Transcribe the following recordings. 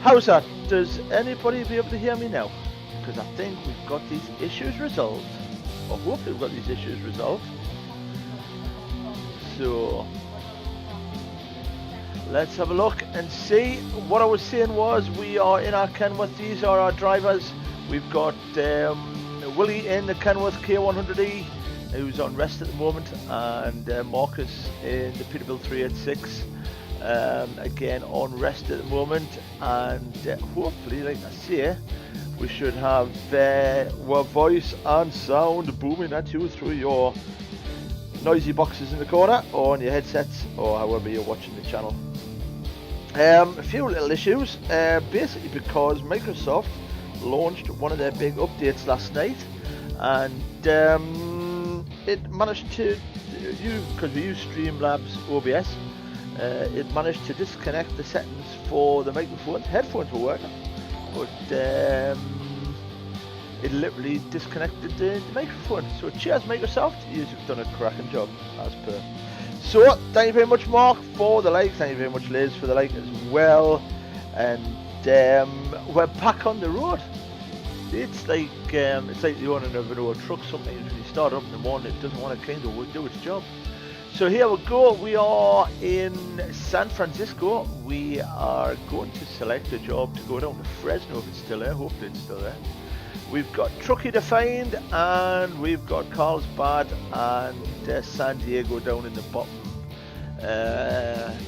How's that? Does anybody be able to hear me now? Because I think we've got these issues resolved. Or hopefully we've got these issues resolved. So let's have a look and see. What I was saying was we are in our Kenworth. These are our drivers. We've got Willie in the Kenworth K100E, who's on rest at the moment, and Marcus in the Peterbilt 386, again on rest at the moment. And hopefully, like I say, we should have our voice and sound booming at you through your noisy boxes in the corner or on your headsets or however you're watching the channel. A few little issues, basically because Microsoft launched one of their big updates last night, and it managed to, because we use Streamlabs OBS, it managed to disconnect the settings for the microphone. Headphones were working, but it literally disconnected the microphone. So cheers Microsoft, you've done a cracking job as per. So thank you very much Mark for the like, thank you very much Liz for the like as well, and we're back on the road. It's like the owning of an old truck. Sometimes when you start up in the morning it doesn't want to kind of do its job. So here we go, we are in San Francisco. We are going to select a job to go down to Fresno if it's still there, hopefully it's still there. We've got Truckee to find, and we've got Carlsbad and San Diego down in the bottom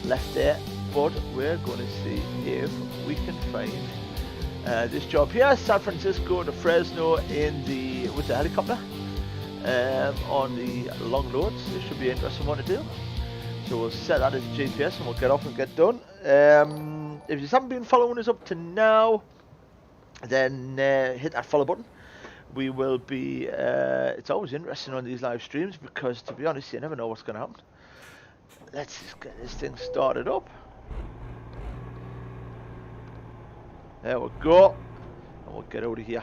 left there. But we're going to see if we can find this job here, San Francisco to Fresno with the helicopter on the long loads. This should be an interesting one to do. So we'll set that as GPS and we'll get off and get done. If you haven't been following us up to now, then hit that follow button. We will be it's always interesting on these live streams because, to be honest, you never know what's going to happen. Let's just get this thing started up. There we go, and we'll get out of here.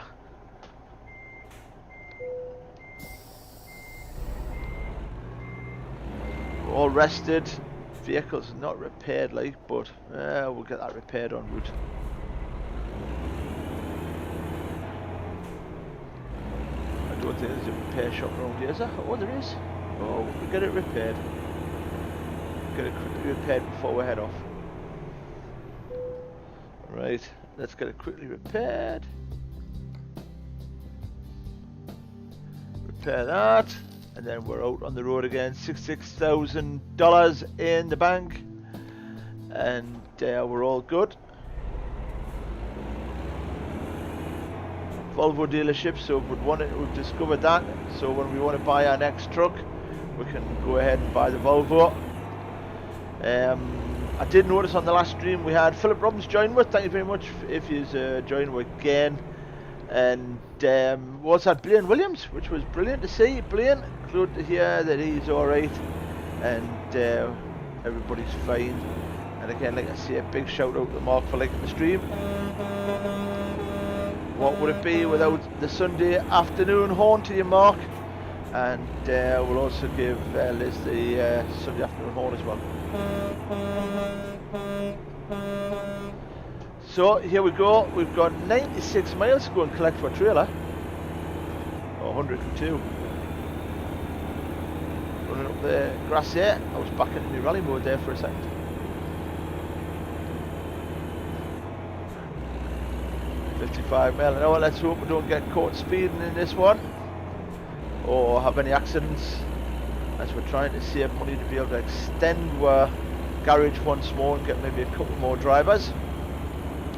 We're all rested. Vehicle's not repaired, but we'll get that repaired en route. I don't think there's a repair shop around here, is there? Oh, there is. Oh, we'll get it repaired. Get it quickly repaired before we head off. Right, let's get it quickly repaired. Repair that, and then we're out on the road again. $66,000 in the bank, and we're all good. Volvo dealership, so we've discovered that, so when we want to buy our next truck we can go ahead and buy the Volvo. I did notice on the last stream we had Philip Robbins join with. Thank you very much if you join with again. And we also had Blaine Williams, which was brilliant to see. Blaine, good to hear that he's alright and everybody's fine. And again, like I say, a big shout out to Mark for liking the stream. What would it be without the Sunday afternoon horn to you, Mark? And we'll also give Liz the Sunday afternoon horn as well. So here we go, we've got 96 miles to go and collect for a trailer. Oh, 102. Running up the grass here. I was back into my rally mode there for a second. $55 miles an hour. Let's hope we don't get caught speeding in this one or have any accidents, as we're trying to save money to be able to extend our garage once more and get maybe a couple more drivers.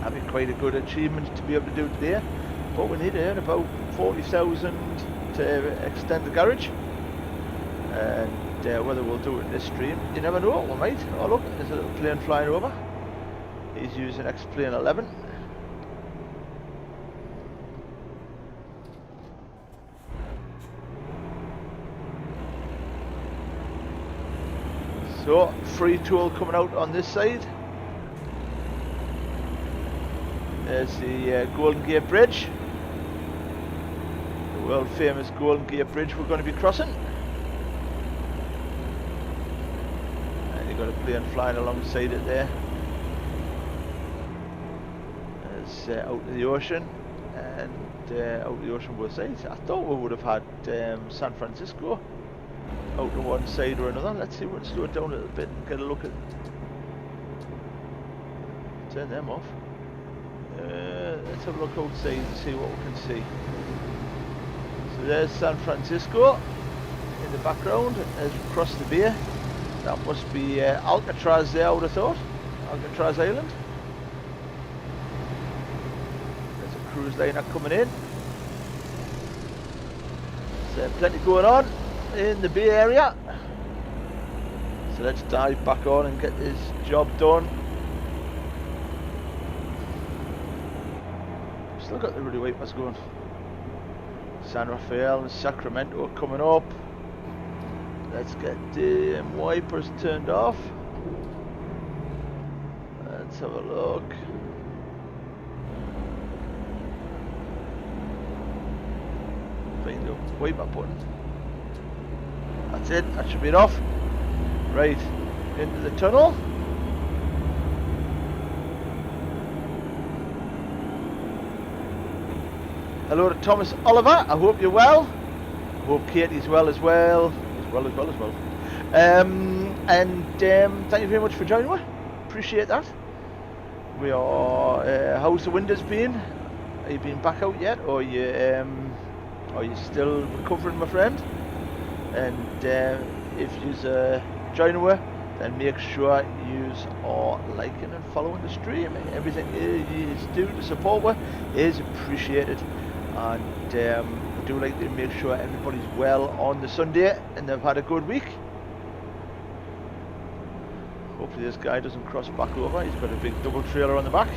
That'd be quite a good achievement to be able to do today, but we need to earn about 40,000 to extend the garage, and whether we'll do it in this stream, you never know, we might. Oh look, there's a little plane flying over. He's using X-Plane 11. So, free tool coming out on this side. There's the Golden Gate Bridge. The world famous Golden Gate Bridge we're going to be crossing. And you've got a plane flying alongside it there. is out to the ocean, and out to the ocean both sides. I thought we would have had San Francisco out to one side or another. Let's see, we'll slow it down a little bit and get a look at. Turn them off. Let's have a look outside and see what we can see. So there's San Francisco in the background as we cross the bay. That must be Alcatraz there, I would have thought. Alcatraz Island. There's a cruise liner coming in. There's plenty going on in the bay area. So let's dive back on and get this job done. Still got the ruddy wipers going. San Rafael and Sacramento coming up. Let's get the wipers turned off. Let's have a look. Find the wiper button. That's it, that should be it off. Right, into the tunnel. Hello to Thomas Oliver, I hope you're well. I hope Katie's well as well. Thank you very much for joining me. Appreciate that. We are. How's the windows been? Are you been back out yet, or are you still recovering, my friend? And if you're joining me, then make sure you are liking and following the stream. Everything you do to support me is appreciated. And we do like to make sure everybody's well on the Sunday and they've had a good week. Hopefully this guy doesn't cross back over. He's got a big double trailer on the back.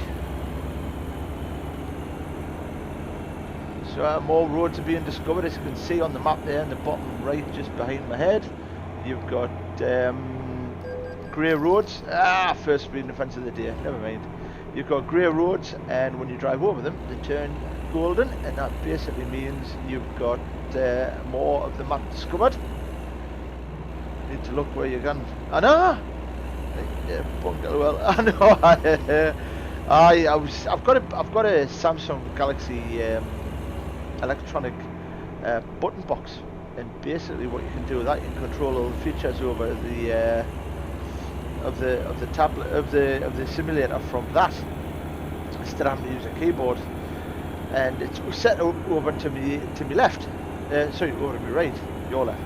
So more roads are being discovered, as you can see on the map there in the bottom right just behind my head. You've got grey roads. First speeding offence of the day, never mind. You've got grey roads, and when you drive over them they turn golden, and that basically means you've got more of the map discovered. You need to look where you're going. I know. Yeah, well, I know. I've got a Samsung Galaxy electronic button box, and basically what you can do with that, you can control all the features over the of the tablet of the simulator from that, instead of having to use a keyboard. And it's set over to me left, sorry, over to my right, your left.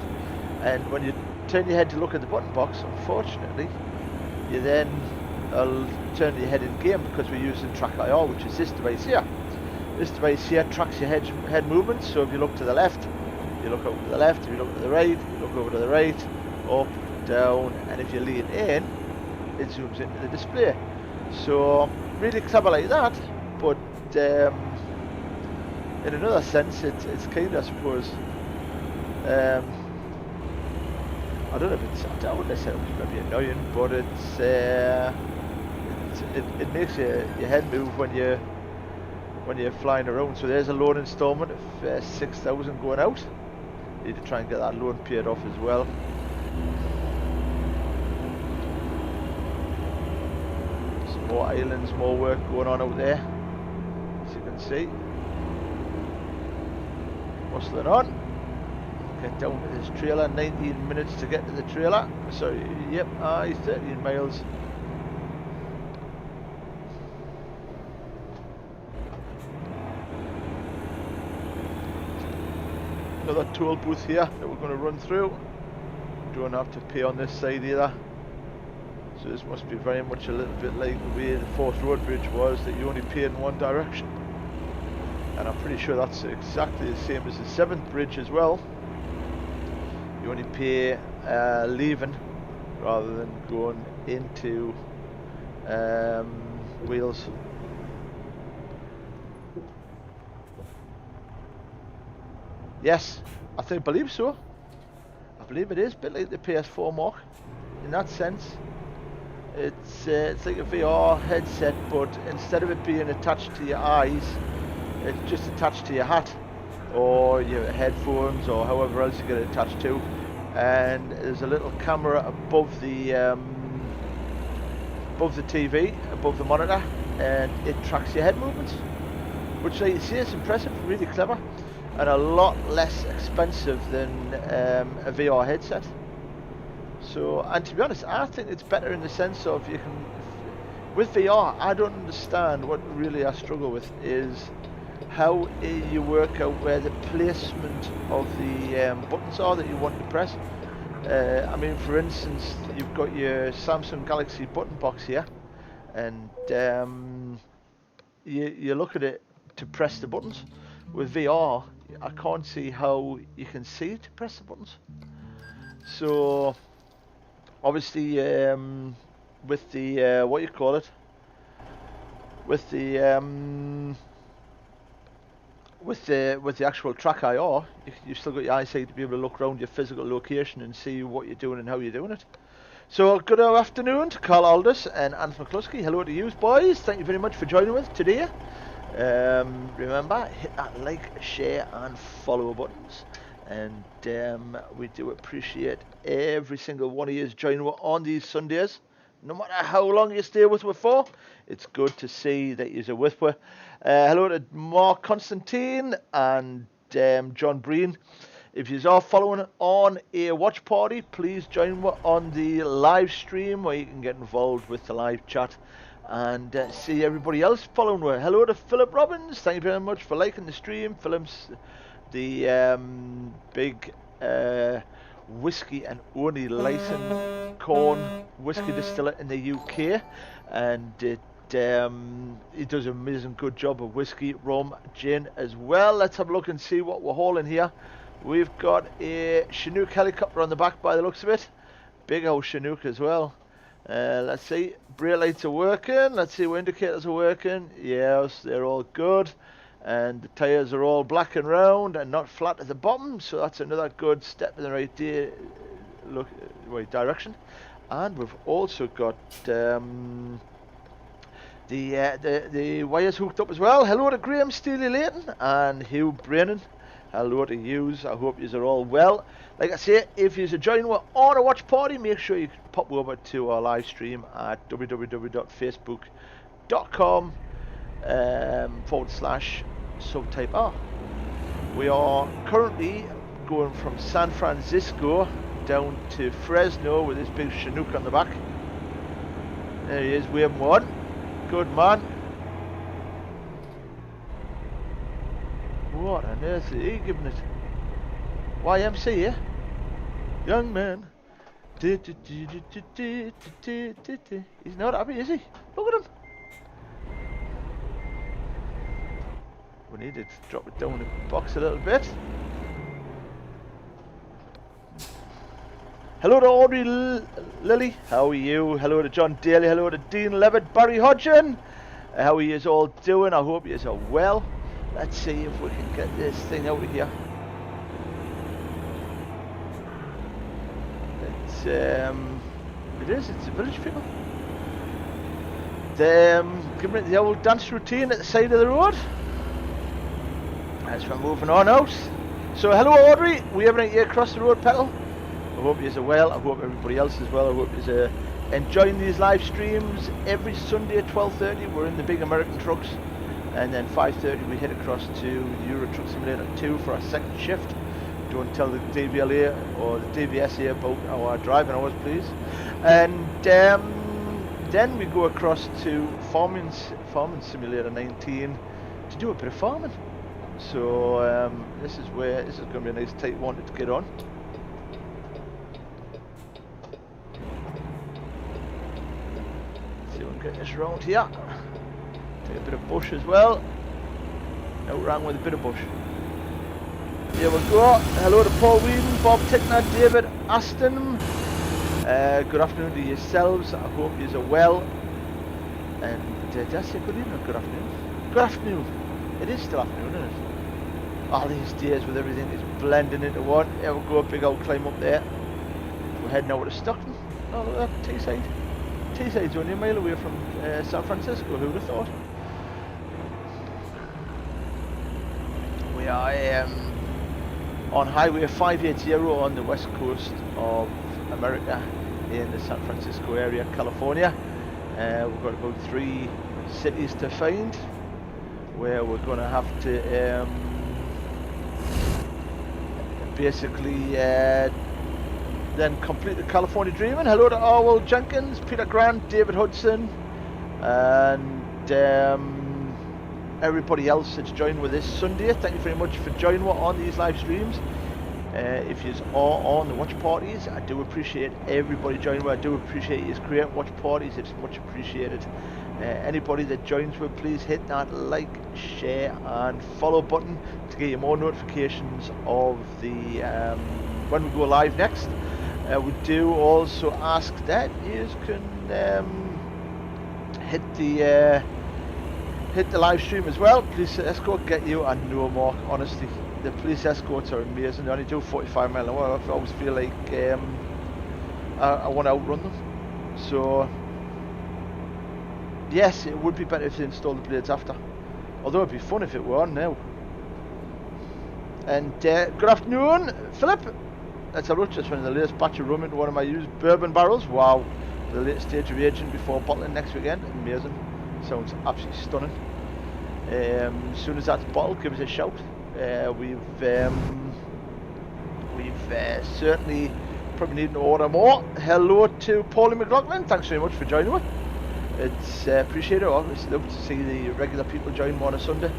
And when you turn your head to look at the button box, unfortunately, you then turn your head in game, because we're using Track IR, which is this device here. This device here tracks your head movements. So if you look to the left, you look over to the left. If you look to the right, you look over to the right, up, down, and if you lean in, it zooms into the display. So really clever like that, but in another sense, it's kind of, I suppose, I don't know if it's, I wouldn't say it's maybe annoying, but it makes your head move when you're flying around. So there's a loan instalment of 6,000 going out. Need to try and get that loan paid off as well. Some more islands, more work going on out there, as you can see. Muscling on. Get down to this trailer. 19 minutes to get to the trailer. So yep, 13 miles. Another toll booth here that we're going to run through. Don't have to pay on this side either. So this must be very much a little bit like the way the Forth Road Bridge was, that you only pay in one direction. And I'm pretty sure that's exactly the same as the 7th bridge as well. You only pay leaving rather than going into Wales. Yes, I believe so. I believe it is a bit like the PS4 mark in that sense. It's like a VR headset, but instead of it being attached to your eyes, it's just attached to your hat or your headphones or however else you get it attached to. And there's a little camera above the TV, above the monitor, and it tracks your head movements, which, like you say, is impressive, really clever, and a lot less expensive than a VR headset. So, and to be honest, I think it's better in the sense of you can, with VR, I don't understand what really I struggle with is how you work out where the placement of the buttons are that you want to press. I mean, for instance, you've got your Samsung Galaxy button box here, and you look at it to press the buttons. With VR, I can't see how you can see to press the buttons. So, obviously, with the what you call it, with the with the actual track IR, you've still got your eyesight to be able to look around your physical location and see what you're doing and how you're doing it. So good afternoon to Carl Aldous and Anth McCluskey. Hello to you boys. Thank you very much for joining us today. Remember, hit that like, share and follow buttons. And we do appreciate every single one of you joining us on these Sundays. No matter how long you stay with us for, it's good to see that you're with us. Hello to Mark Constantine and John Breen. If you are following on a watch party, please join us on the live stream where you can get involved with the live chat and see everybody else following us. Hello to Philip Robbins. Thank you very much for liking the stream. Philip's the big whiskey and only licensed corn whiskey distiller in the UK, and he does an amazing good job of whiskey, rum, gin as well. Let's have a look and see what we're hauling here. We've got a Chinook helicopter on the back by the looks of it. Big old Chinook as well. Let's see, brake lights are working. Let's see, what indicators are working. Yes, they're all good. And the tyres are all black and round and not flat at the bottom. So that's another good step in the right direction. And we've also got the wires hooked up as well. Hello to Graham Steely Layton and Hugh Brennan. Hello to yous. I hope yous are all well. Like I say, if you're joining us on a watch party, make sure you pop over to our live stream at www.facebook.com /subtype R. We are currently going from San Francisco down to Fresno with this big Chinook on the back. There he is, wave one. Good man. What on earth is he giving it? YMC, yeah? Young man. He's not happy, is he? Look at him. We need to drop it down the box a little bit. Hello to Audrey Lilly. How are you? Hello to John Daly. Hello to Dean Levitt. Barry Hodgson. How are you all doing? I hope you are well. Let's see if we can get this thing out of here. It's a village people. Giving it the old dance routine at the side of the road. As we're moving on out. So hello Audrey, we have it here across the road, Petal. I hope you're well. I hope everybody else is well. I hope you're enjoying these live streams. Every Sunday at 12:30 we're in the big American trucks. And then 5:30 we head across to Euro Truck Simulator 2 for our second shift. Don't tell the DVLA or the DVSA about our driving hours, please. And then we go across to Farming Simulator 19 to do a bit of farming. So this is going to be a nice tight one to get on. See if we can get this around here. Take a bit of bush as well. Out round with a bit of bush. Here we go. Hello to Paul Whedon, Bob Tickner, David Aston. Good afternoon to yourselves. I hope you are well. And did I say good evening or good afternoon? Good afternoon. It is still afternoon, isn't it? All these days with everything is blending into one. Here we go, a big old climb up there. We're heading over to Stockton. Oh, look at that, Teesside. Teesside's only a mile away from San Francisco, who would have thought? We are on Highway 580 on the west coast of America in the San Francisco area, California. We've got about 3 cities to find, where we're going to have to basically then complete the California Dreaming. Hello to Orwell Jenkins, Peter Grant, David Hudson, and everybody else that's joined with this Sunday. Thank you very much for joining us on these live streams. If you are on the watch parties, I do appreciate everybody joining. I do appreciate you creating watch parties. It's much appreciated. Anybody that joins with, please hit that like, share and follow button to get you more notifications of the when we go live next. We do also ask that you can hit the live stream as well. Police escort get you and no more. Honestly, the police escorts are amazing. They only do 45 miles an hour. I always feel like I want to outrun them. So yes, it would be better if they installed the blades after. Although it'd be fun if it were on now. And good afternoon, Philip. Let's have a look. Just running the latest batch of rum into one of my used bourbon barrels. Wow, the latest stage of aging before bottling next weekend. Amazing. Sounds absolutely stunning. As soon as that's bottled, give us a shout. We've certainly probably need to order more. Hello to Paulie McLaughlin. Thanks very much for joining us. It's appreciated. Always love to see the regular people join more on a Sunday.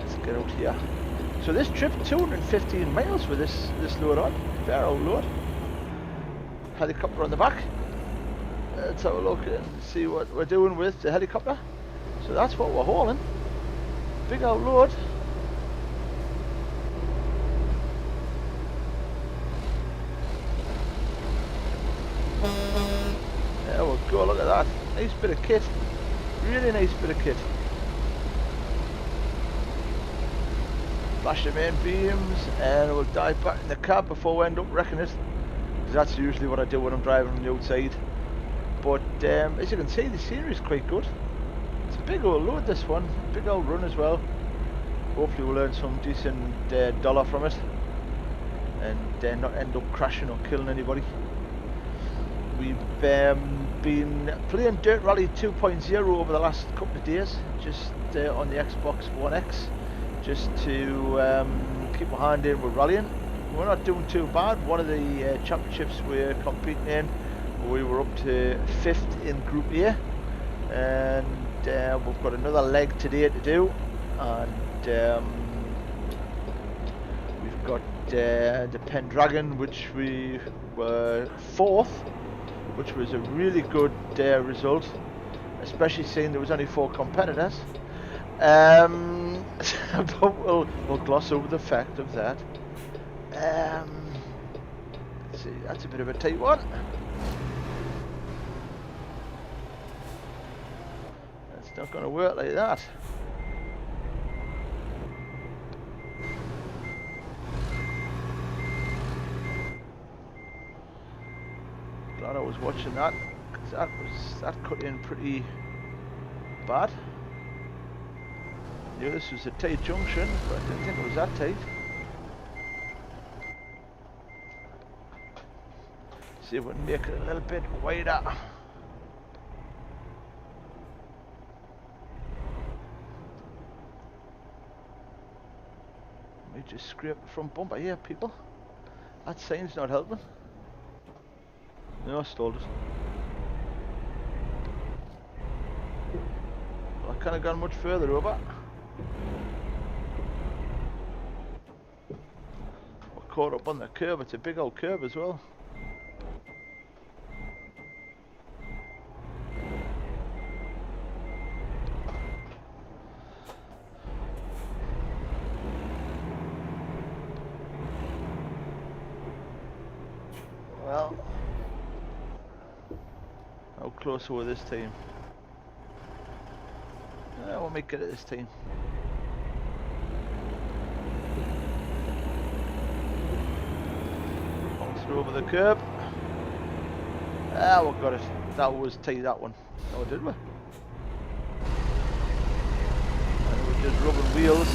Let's get out here. So this trip, 215 miles with this load on. Fair old load. Helicopter on the back. Let's have a look and see what we're doing with the helicopter. So that's what we're hauling. Big old load. There we go, look at that. Nice bit of kit. Really nice bit of kit. Flash the main beams and we'll dive back in the cab before we end up wrecking it. Because that's usually what I do when I'm driving on the outside. But as you can see, the scenery is quite good. It's a big old load, this one. Big old run as well. Hopefully we'll earn some decent dollar from it. And not end up crashing or killing anybody. We've been playing Dirt Rally 2.0 over the last couple of days. Just on the Xbox One X. Just to keep my hand in with rallying. We're not doing too bad. One of the championships we're competing in, we were up to 5th in Group A, and we've got another leg today to do, and we've got the Pendragon, which we were 4th, which was a really good result, especially seeing there was only 4 competitors. But we'll gloss over the fact of that. Let's see, that's a bit of a tight one. That's not going to work like that. Glad I was watching that, because that cut in pretty bad. Knew this was a tight junction, but I didn't think it was that tight. See if we can make it a little bit wider. Let me just scrape the front bumper here, people. That sign's not helping. No, I stalled it. Well, I can't have gone much further over. We're caught up on the curve. It's a big old curve as well. Well, how close were this team? We'll make it at this team. Through over the curb. Ah, we got it. That was tight, that one. Oh, did we? And we're just rubbing wheels.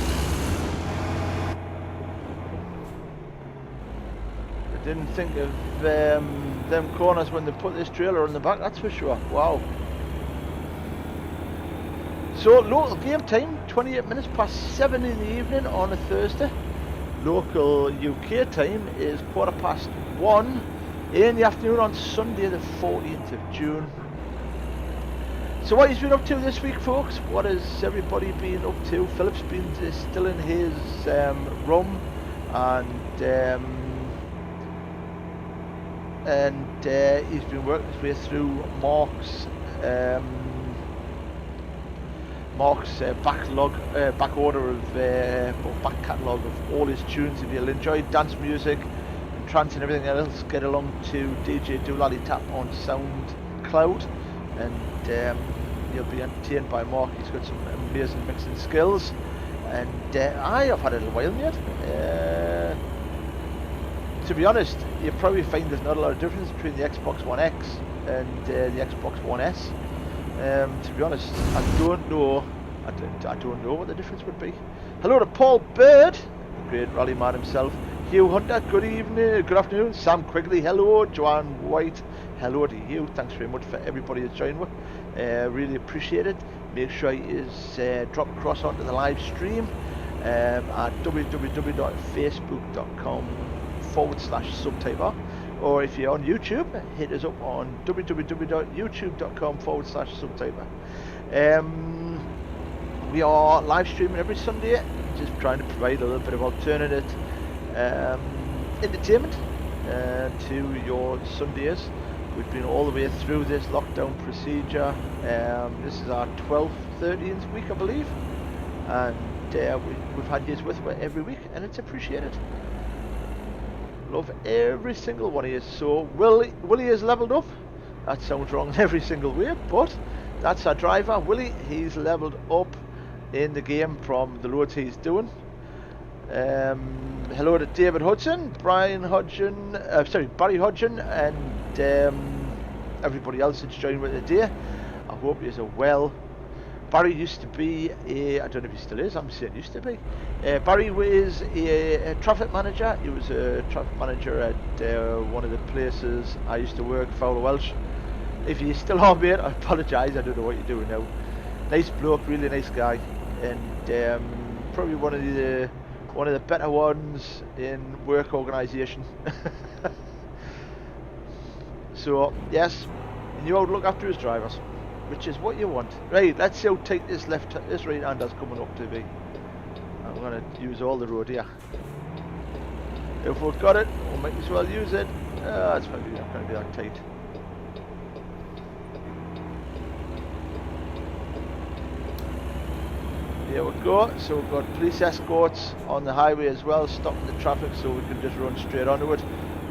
The Didn't think of them corners when they put this trailer on the back, that's for sure. Wow. So local game time, 28 minutes past 7 in the evening on a Thursday. Local UK time is 1:15 in the afternoon on Sunday the 14th of June. So what he's been up to this week, folks? What has everybody been up to? Philip's been still in his room, and he's been working his way through Mark's back order of back catalogue of all his tunes. If you'll enjoy dance music and trance and everything else, get along to DJ Doolally Tap on SoundCloud, and you'll be entertained by Mark. He's got some amazing mixing skills, and I've had it a while, mate. To be honest, you probably find there's not a lot of difference between the Xbox One X and the Xbox One S. To be honest, I don't know what the difference would be. Hello to Paul Bird, the great rally man himself. Hugh Hunter, good evening, good afternoon. Sam Quigley, hello. Joanne White, hello to you. Thanks very much for everybody that's joined with. Really appreciate it. Make sure you drop across onto the live stream at www.facebook.com/subtyper, or if you're on YouTube, hit us up on www.youtube.com/subtyper. We are live streaming every Sunday, just trying to provide a little bit of alternative entertainment to your Sundays. We've been all the way through this lockdown procedure. This is our 12th, 13th week, I believe, and we've had you with us every week, and it's appreciated. Love every single one of you. So Willie is leveled up. That sounds wrong in every single way, but that's our driver, Willie. He's leveled up in the game from the loads he's doing. Hello to David Hudson, Barry Hodgson, and everybody else that's joined with today. I hope you're well. Barry used to be I don't know if he still is, I'm saying used to be. Barry was a traffic manager. He was a traffic manager at one of the places I used to work, Fowler Welsh. If you still are, mate, I apologise, I don't know what you're doing now. Nice bloke, really nice guy, and probably one of the better ones in work organisation. So yes, he knew how to look after his drivers, which is what you want. Right, let's see how tight this right hander's coming up to be. I'm going to use all the road here. If we've got it, we might as well use it. It's maybe not going to be that tight. Here we go. So we've got police escorts on the highway as well, stopping the traffic so we can just run straight onto it.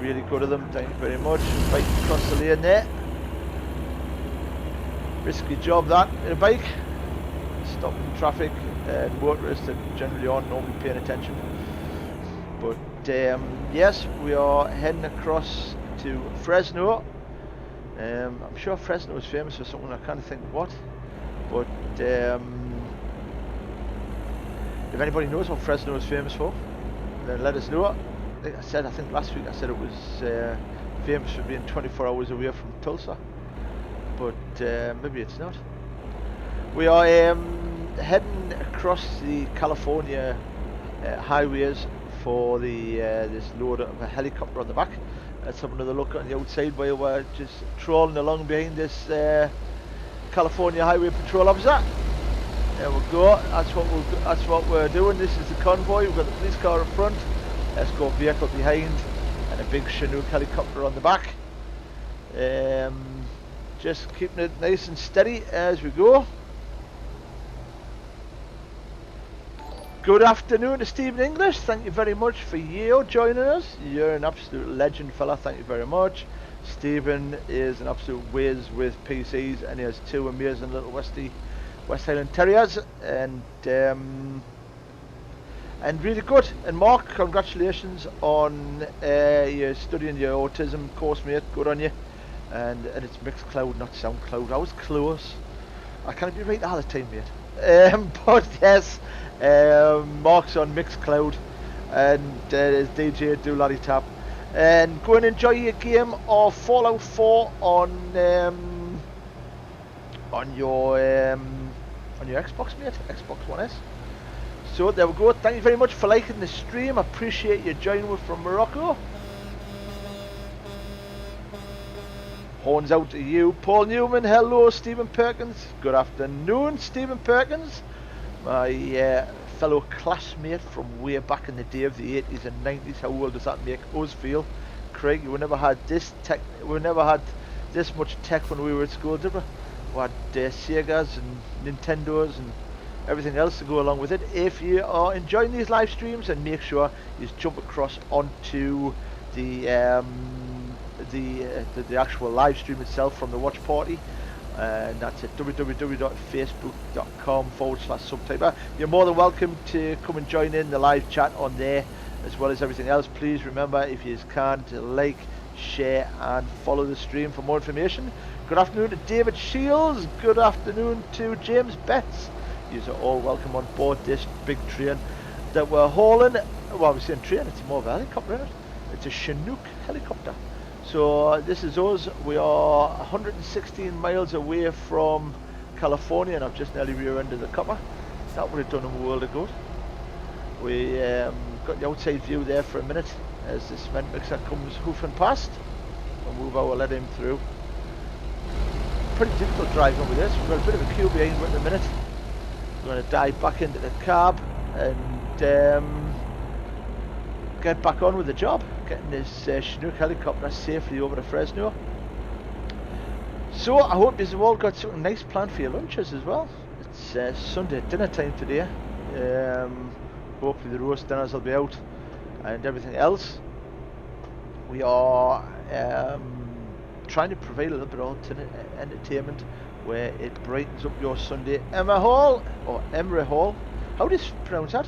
Really good of them, thank you very much. Bike across the lane there. Risky job that in a bike. Stopping traffic, and motorists that generally aren't normally paying attention. But yes, we are heading across to Fresno. I'm sure Fresno is famous for something, I can't think what. But if anybody knows what Fresno is famous for, then let us know. Like I said, I think last week I said it was famous for being 24 hours away from Tulsa, but maybe it's not. We are heading across the California highways for this load of a helicopter on the back. Let's have another look on the outside while we're just trolling along behind this California Highway Patrol officer. There we go. That's what we're doing. This is the convoy. We've got the police car up front, escort vehicle behind, and a big Chinook helicopter on the back. Just keeping it nice and steady as we go. Good afternoon to Stephen English. Thank you very much for you joining us. You're an absolute legend, fella. Thank you very much. Stephen is an absolute whiz with PCs, and he has two amazing little West Highland Terriers, and really good. And Mark, congratulations on you studying your autism course, mate. Good on you. And it's Mixcloud, not SoundCloud. I was close. I can't be right all the time, mate. But yes, Mark's on Mixcloud, and there's DJ Doolally Tap. And go and enjoy your game of Fallout 4 on your Xbox, mate, Xbox One S. So there we go. Thank you very much for liking the stream. I appreciate you joining us from Morocco. Horns out to you, Paul Newman. Hello, Stephen Perkins. Good afternoon, Stephen Perkins. My fellow classmate from way back in the day of the 80s and 90s. How old does that make us feel? Craig, we never had this tech. We never had this much tech when we were at school, did we? We had Segas and Nintendos and everything else to go along with it. If you are enjoying these live streams, and make sure you jump across onto the actual live stream itself from the watch party, and that's at www.facebook.com/subtyper. You're more than welcome to come and join in the live chat on there, as well as everything else. Please remember, if you can, to like, share and follow the stream for more information. Good afternoon to David Shields. Good afternoon to James Betts. You are all welcome on board this big train that we're hauling. Well, we're saying train, it's more of a helicopter, isn't it? It's a Chinook helicopter. So this is us. We are 116 miles away from California, and I've just nearly rear-ended the copper. That would have done him a world of good. We got the outside view there for a minute as the cement mixer comes hoofing past. We'll move our lead him through. Pretty difficult driving with this. We've got a bit of a queue behind at the minute. We're going to dive back into the cab and get back on with the job, getting this Chinook helicopter safely over to Fresno. So I hope you've all got something nice planned for your lunches as well. It's Sunday dinner time today. Hopefully the roast dinners will be out and everything else. We are trying to provide a little bit of entertainment where it brightens up your Sunday. Emma Hall, or Emre Hall, how do you pronounce that?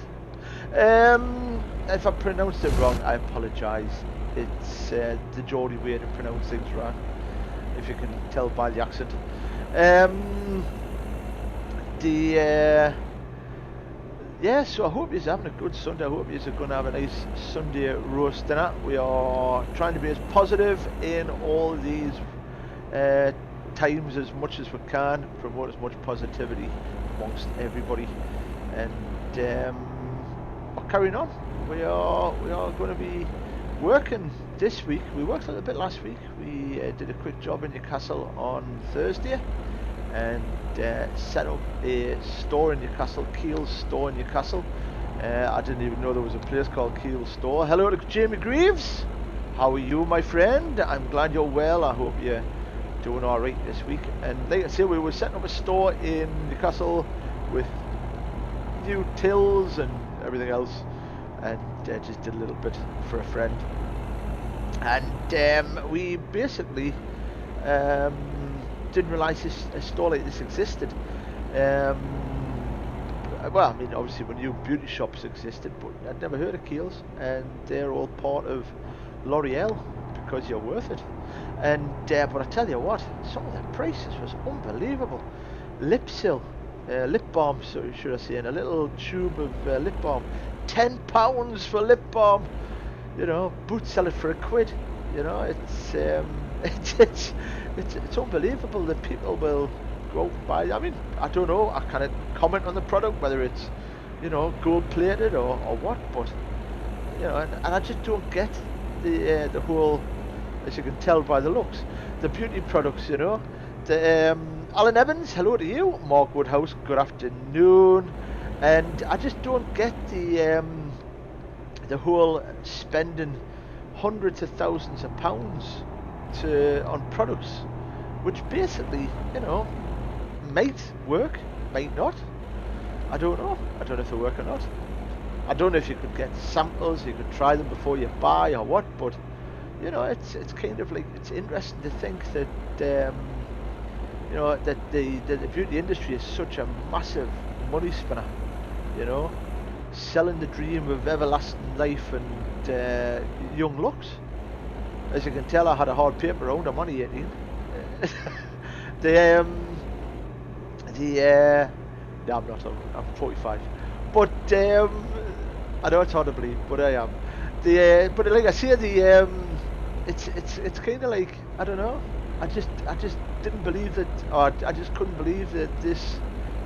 If I pronounced it wrong, I apologise. It's the Geordie way to pronounce things right, if you can tell by the accent. Yeah, so I hope you're having a good Sunday. I hope you're going to have a nice Sunday roast dinner. We are trying to be as positive in all these times as much as we can, promote as much positivity amongst everybody, and we're carrying on. We are going to be working this week. We worked a little bit last week. We did a quick job in Newcastle on Thursday and set up a store in Newcastle, Keel's store in Newcastle. I didn't even know there was a place called Keel's store. Hello to Jamie Greaves. How are you, my friend? I'm glad you're well. I hope you're doing all right this week. And like I say, we were setting up a store in Newcastle with new tills and everything else, and just did a little bit for a friend. And we basically didn't realise a store like this existed. Well, I mean, obviously we knew beauty shops existed, but I'd never heard of Keel's, and they're all part of L'Oreal, because you're worth it. And but I tell you what, some of the prices was unbelievable. Lip balm, so should I say, in a little tube of lip balm, £10 for lip balm. You know, Boots sell it for £1. You know, it's unbelievable that people will go out and buy. I mean, I don't know. I can't comment on the product, whether it's, you know, gold plated or what. But you know, and I just don't get the whole, as you can tell by the looks, the beauty products. You know, the Alan Evans, hello to you. Mark Woodhouse, good afternoon. And I just don't get the whole spending hundreds of thousands of pounds on products, which basically, you know, might work, might not. I don't know. I don't know if they work or not. I don't know if you could get samples, you could try them before you buy or what. But you know, it's kind of like, it's interesting to think that you know, that the beauty industry is such a massive money spinner. You know, selling the dream of everlasting life and young looks. As you can tell, I had a hard paper round. I'm only 18. No, I'm not. I'm 45. But I know it's hard to believe, but I am. But like I say, it's kind of like, I don't know. I just didn't believe that, or I just couldn't believe that there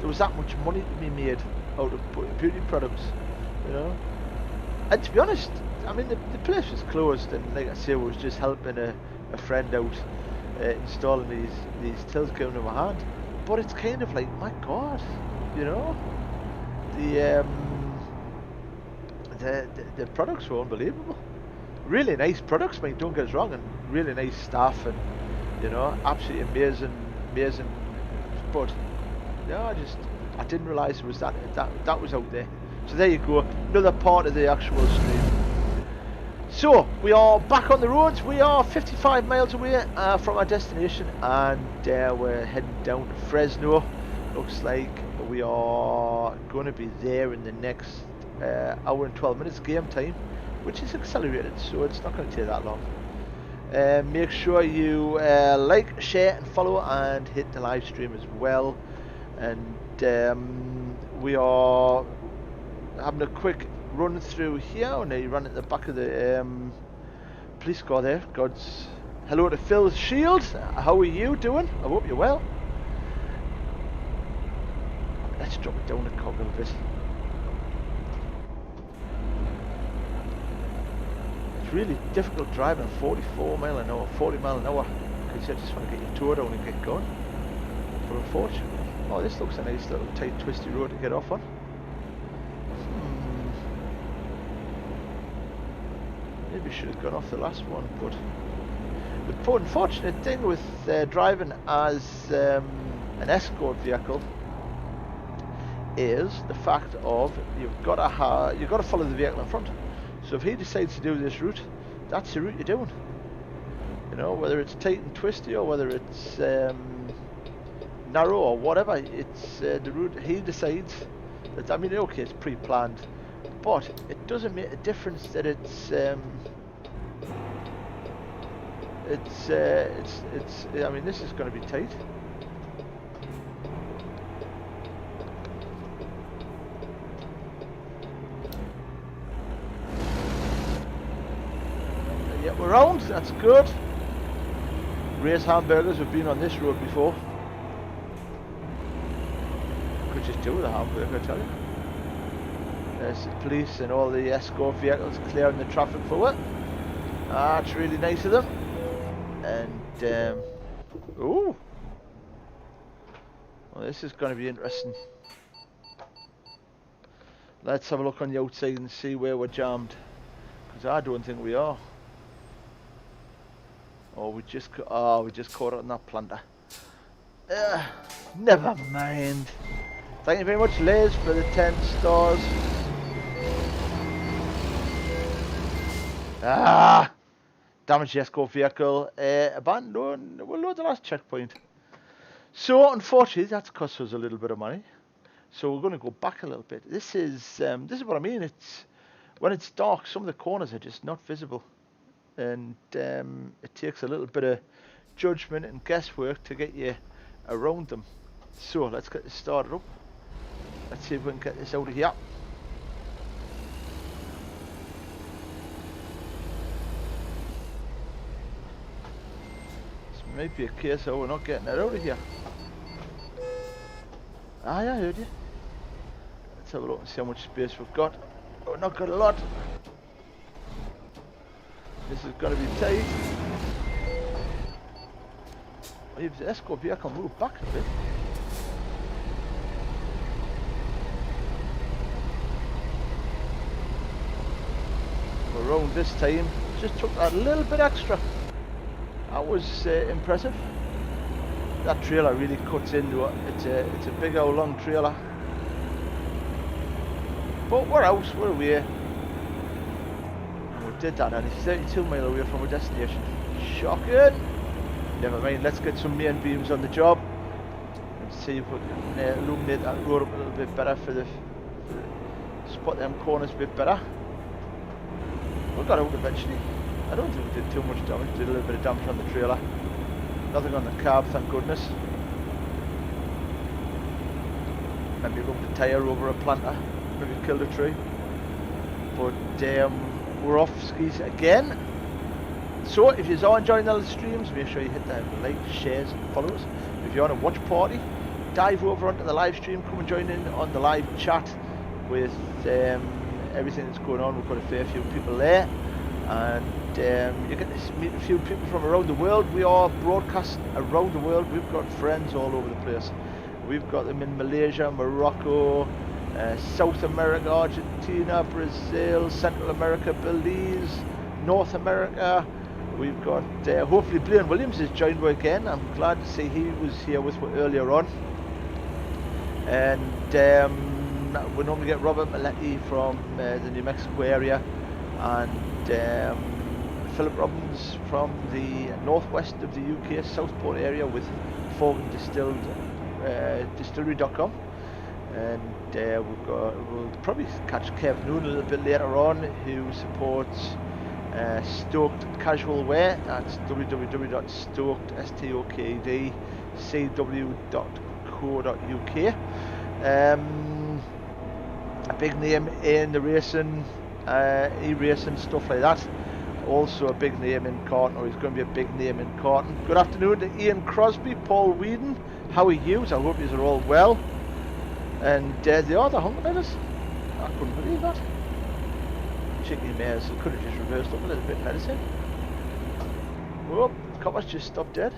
was that much money to be made out of beauty products, you know. And to be honest, I mean the place was closed, and like I say, I was just helping a friend out installing these tills, giving him a hand. But it's kind of like, my God, you know, the the products were unbelievable. Really nice products, mate, don't get us wrong, and really nice staff, and you know, absolutely amazing. But yeah, I didn't realise it was that was out there. So there you go, another part of the actual stream. So we are back on the roads. We are 55 miles away from our destination, and we're heading down to Fresno. Looks like we are going to be there in the next hour and 12 minutes game time, which is accelerated, so it's not going to take that long. Make sure you like, share and follow, and hit the live stream as well. And we are having a quick run through here. Oh, now you run at the back of the police car there. God's hello to Phil Shields. How are you doing? I hope you're well. Let's drop it down a couple of bit. It's really difficult driving 44 mile an hour, 40 mile an hour, because you just want to get your toe down and get going. But unfortunately, oh, this looks a nice little tight twisty road to get off on. Maybe should have gone off the last one, but the unfortunate thing with driving as an escort vehicle is the fact of you've got to follow the vehicle in front. So if he decides to do this route, that's the route you're doing. You know, whether it's tight and twisty or whether it's narrow or whatever, it's the route he decides. That, I mean, okay, it's pre-planned, but it doesn't make a difference that it's I mean, this is going to be tight. Yeah, we're round. That's good. Ray's Hamburgers. We've been on this road before. Could just do with a hamburger, I tell you. There's the police and all the escort vehicles clearing the traffic for it. That's really nice of them. And ooh, well, this is going to be interesting. Let's have a look on the outside and see where we're jammed, because I don't think we are. Oh, we just caught it on that planter. Never mind. Thank you very much, Liz, for the 10 stars. Damaged escort vehicle, abandoned. We'll load the last checkpoint. So unfortunately, that's cost us a little bit of money. So we're going to go back a little bit. This is what I mean. It's when it's dark, some of the corners are just not visible, and it takes a little bit of judgment and guesswork to get you around them. So let's get this started up. Let's see if we can get this out of here. Might be a case of we're not getting it out of here. Ah, yeah, I heard you. Let's have a look and see how much space we've got. Oh, not got a lot. This is going to be tight. If the escort vehicle move back a bit. We're around this time. Just took that little bit extra. That was impressive. That trailer really cuts into it. It's a big old long trailer. But we're out, we're away. And we did that, and it's 32 miles away from our destination. Shocking! Never mind, let's get some main beams on the job and see if we can illuminate that road up a little bit better for the spot them corners a bit better. We got out eventually. I don't think we did too much damage. Did a little bit of damage on the trailer. Nothing on the cab, thank goodness. Maybe rubbed a tyre over a planter. Maybe killed a tree. But we're off skis again. So if you are enjoying the streams, make sure you hit the like, shares and follows. If you're on a watch party, dive over onto the live stream, come and join in on the live chat with everything that's going on. We've got a fair few people there, and you get to meet a few people from around the world. We are broadcasting around the world. We've got friends all over the place. We've got them in Malaysia, Morocco, South America, Argentina, Brazil, Central America, Belize, North America. We've got, hopefully Blaine Williams is joined again. I'm glad to see he was here with me earlier on. And we normally get Robert Maletti from the New Mexico area, and Philip Robbins from the northwest of the UK, Southport area, with Forgan Distillery.com. And we'll probably catch Kev Noon a little bit later on, who supports Stoked Casual Wear. That's www.stokedcwcw.co.uk. A big name in the racing, e-racing, stuff like that. Also a big name in Carton, or he's going to be a big name in Carton. Good afternoon to Ian Crosby, Paul Whedon. How are you? I hope you are all well. And the other hungry at us. I couldn't believe that. Chickeny mares could have just reversed up a little bit, medicine. Oh, the copper's just stopped dead.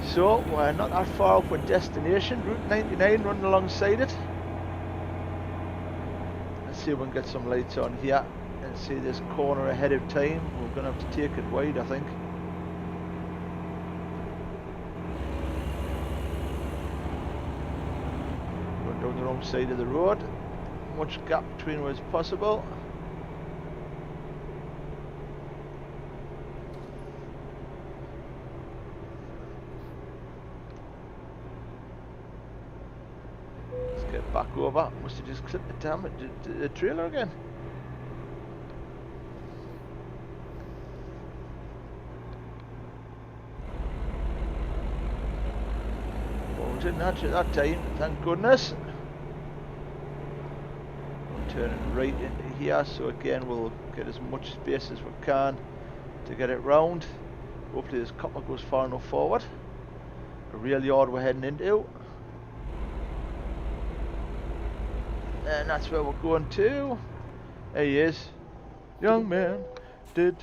So we're not that far off our destination. Route 99 running alongside it. Let's see if we can get some lights on here and see this corner ahead of time. We're going to have to take it wide, I think. Down the wrong side of the road, much gap between us as possible. Let's get back over. Must have just clipped the trailer again. Well, we didn't hatch it that time, thank goodness. Turning right into here, so again we'll get as much space as we can to get it round. Hopefully this copper goes far enough forward. A real yard we're heading into, and that's where we're going to. There he is, young man. He's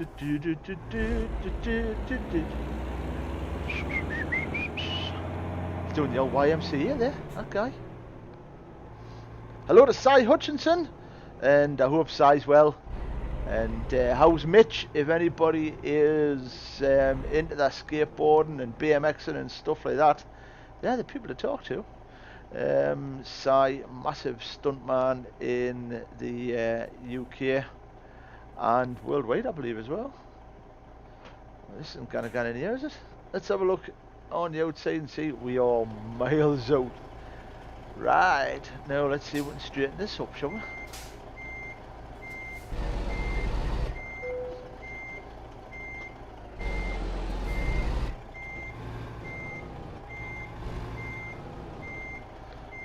doing the old YMCA there, that guy. Hello to Cy Hutchinson, and I hope Cy's well. And how's Mitch? If anybody is into that skateboarding and BMXing and stuff like that, they're the people to talk to. Cy, massive stuntman in the UK and worldwide, I believe, as well. This isn't gonna get in here, is it? Let's have a look on the outside and see. We are miles out. Right, now let's see if we can straighten this up, shall we?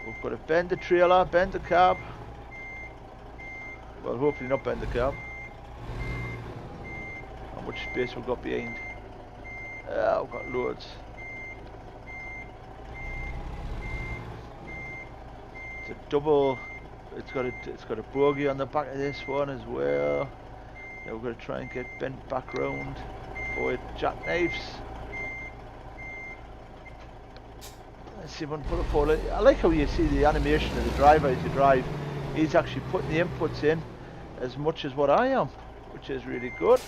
We've got to bend the trailer, bend the cab. Well, hopefully not bend the cab. How much space we've got behind? We've got loads. It's a double. It's got a bogie on the back of this one as well. Now we're going to try and get bent back round before it jackknifes. Let's see if we can put it forward. I like how you see the animation of the driver as you drive. He's actually putting the inputs in as much as what I am, which is really good.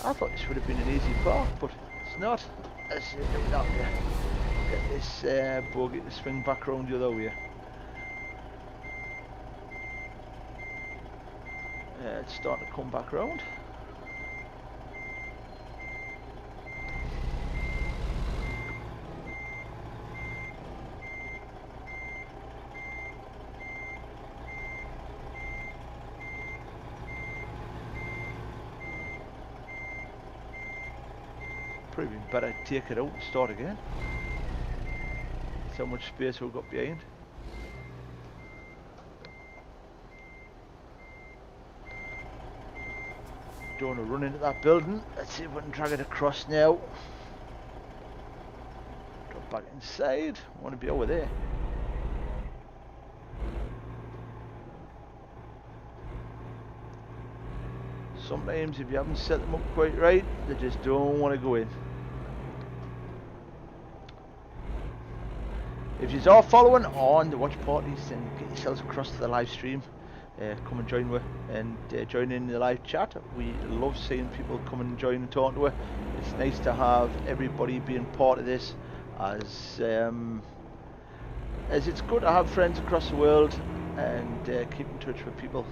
I thought this would have been an easy park, but it's not. Let's see if we can get this bogie to swing back round the other way. It's starting to come back round. Probably better take it out and start again. That's how much space we've got behind. don't want to run into that building. Let's see if we can drag it across now. Drop back inside. I want to be over there. Sometimes if you haven't set them up quite right, they just don't want to go in. If you are following on the watch parties, then get yourselves across to the live stream. Come and join with and join in the live chat. We love seeing people come and join and talk to us. It's nice to have everybody being part of this, as it's good to have friends across the world and keep in touch with people.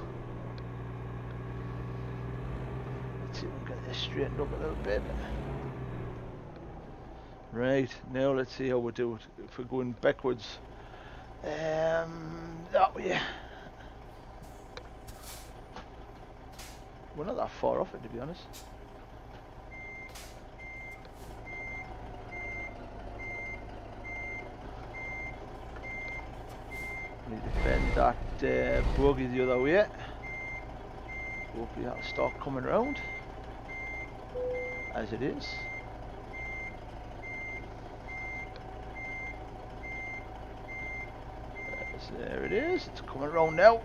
Let's see if we can get this straightened up a little bit. Right, now let's see how we do it. If we're going backwards, that way. We're not that far off it, to be honest. We defend that bogey the other way. Hopefully that'll start coming around, as it is. There it is, it's coming around now.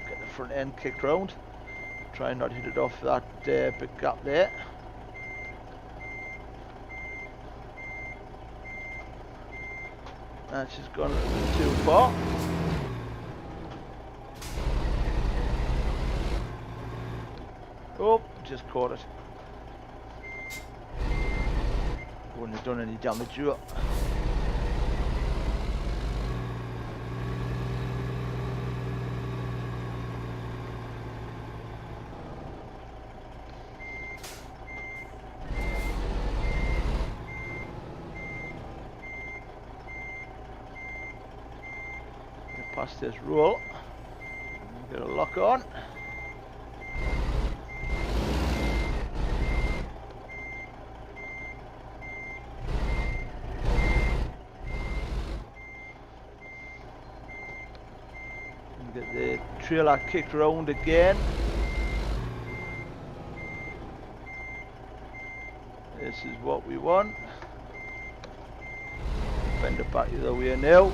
Get the front end kicked round. Try and not hit it off that big gap there. That's just gone a little bit too far. Oh, just caught it. Wouldn't have done any damage to it. Past this roll, get a lock on. And get the trailer kicked round again. This is what we want. Bend it back the other way now.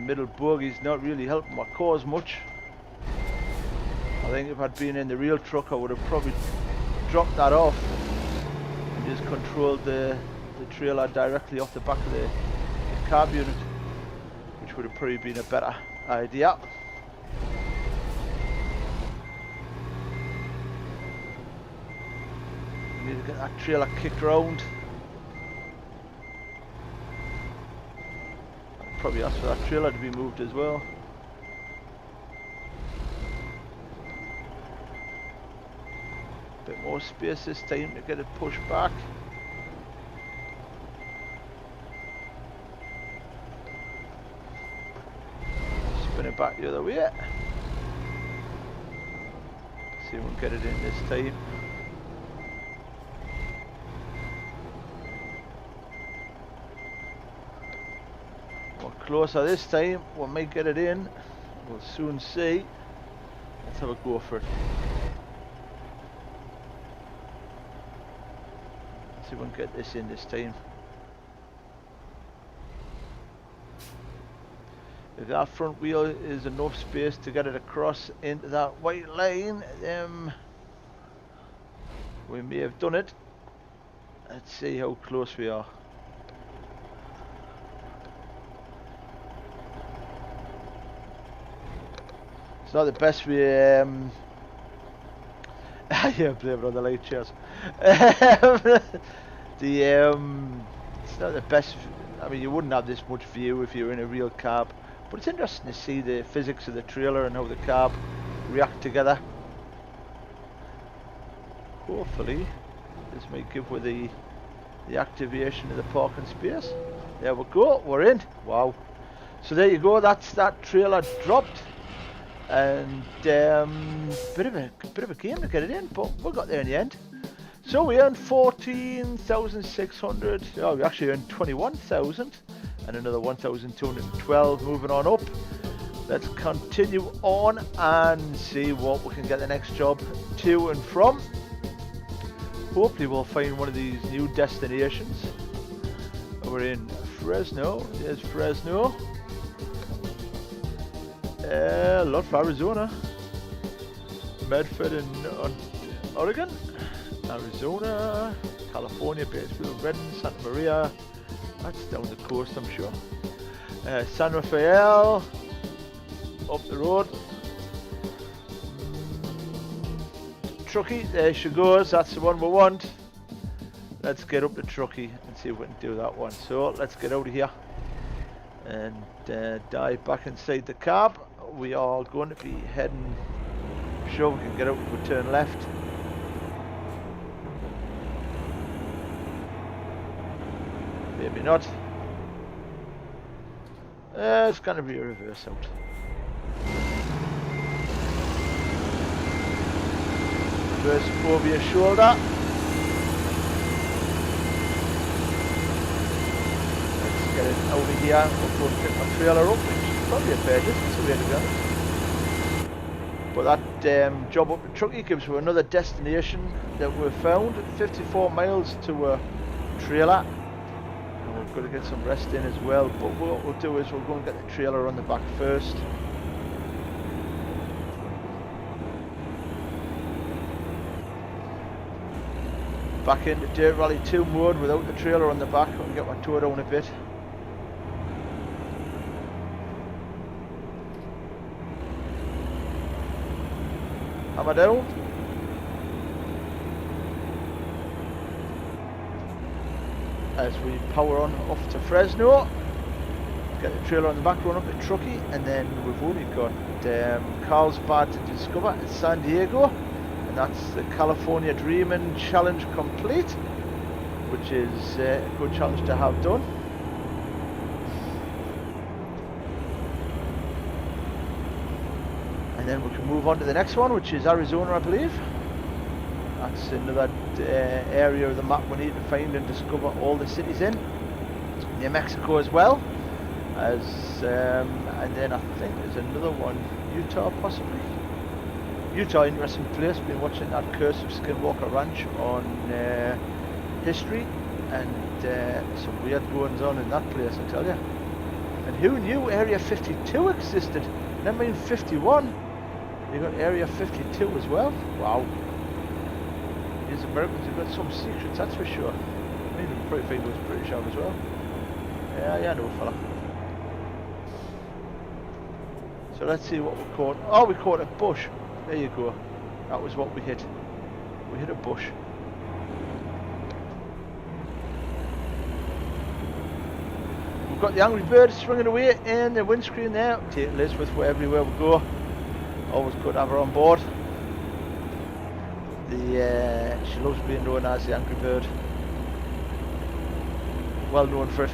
Middle bogey's not really helping my cause much. I think if I'd been in the real truck, I would have probably dropped that off and just controlled the trailer directly off the back of the cab unit, which would have probably been a better idea. I need to get that trailer kicked round. Probably ask for that trailer to be moved as well. Bit more space this time to get it pushed back. Spin it back the other way. See if we can get it in this time. Closer this time, we might get it in. We'll soon see. Let's have a go for it. Let's see if we can get this in this time. If that front wheel is enough space to get it across into that white line, we may have done it. Let's see how close we are. It's not the best we yeah, blame it on the light chairs. It's not the best. I mean, you wouldn't have this much view if you were in a real cab, but it's interesting to see the physics of the trailer and how the cab react together. Hopefully this might give with the activation of the parking space. There we go, we're in. Wow. So there you go, that's that trailer dropped. And bit of a game to get it in, but we got there in the end. So we earned 14,600. Oh, we actually earned 21,000. and another 1,212 moving on up. Let's continue on and see what we can get the next job to and from. Hopefully we'll find one of these new destinations. We're in Fresno. There's Fresno. Lot for Arizona. Medford in Oregon. Arizona. California, Bakersfield, Redden, Santa Maria. That's down the coast, I'm sure. San Rafael. Up the road. Truckee, there she goes. That's the one we want. Let's get up to Truckee and see if we can do that one. So let's get out of here and dive back inside the cab. We are going to be heading. I'm sure we can get out and turn left. Maybe not. It's going to be a reverse out. Reverse over your shoulder. Let's get it out of here. We'll go and pick my trailer up, which is probably a fair distance away to go. But that job up in Truckee gives us another destination that we've found. 54 miles to a trailer. And we've got to get some rest in as well. But what we'll do is we'll go and get the trailer on the back first. Back into Dirt Rally 2 mode without the trailer on the back. I can get my toe down a bit. Hammer down. As we power on off to Fresno. Get the trailer on the back, run up to Truckee, and then we've only got Carlsbad to discover in San Diego. That's the California Dreaming Challenge complete, which is a good challenge to have done. And then we can move on to the next one, which is Arizona, I believe. That's another area of the map we need to find and discover all the cities in. New Mexico as well. And then I think there's another one, Utah possibly. Utah, interesting place. Been watching that Curse of Skinwalker Ranch on History, and some weird goings on in that place, I tell you. And who knew Area 52 existed? Never mind 51. You got Area 52 as well. Wow. These Americans have got some secrets, that's for sure. I mean, I'm pretty think it was British out as well. Yeah, I know, fella. So let's see what we caught. Oh, we caught a bush. There you go. That was what we hit. We hit a bush. We've got the Angry Bird swinging away in the windscreen there. Taking Elizabeth everywhere we go. Always good to have her on board. She loves being known as the Angry Bird. Well known for it.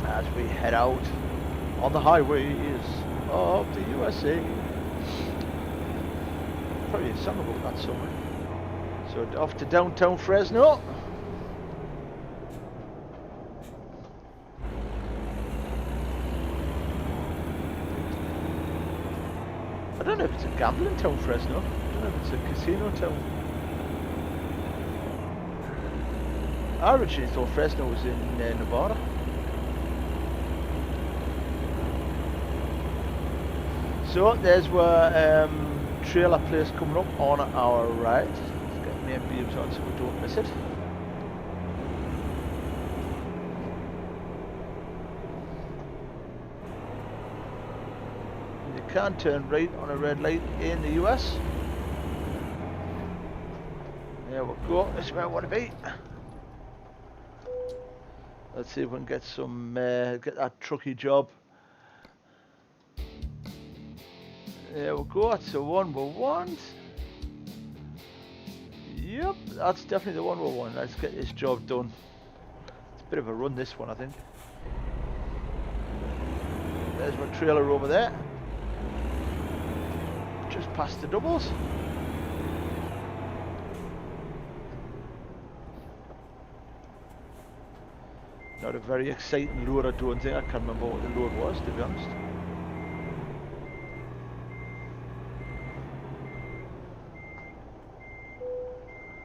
As we head out on the highways of the USA. Probably a song about that somewhere. So off to downtown Fresno. I don't know if it's a gambling town, Fresno. I don't know if it's a casino town. I originally thought Fresno was in Nevada. So there's where trailer place coming up on our right. Let's get main beams on so we don't miss it. You can turn right on a red light in the US. There we go. This is where I want to be. Let's see if we can get some get that trucky job. There we go, that's the one we want. Yep, that's definitely the one we want. Let's get this job done. It's a bit of a run, this one, I think. There's my trailer over there. Just past the doubles. Not a very exciting load, I don't think. I can't remember what the load was, to be honest.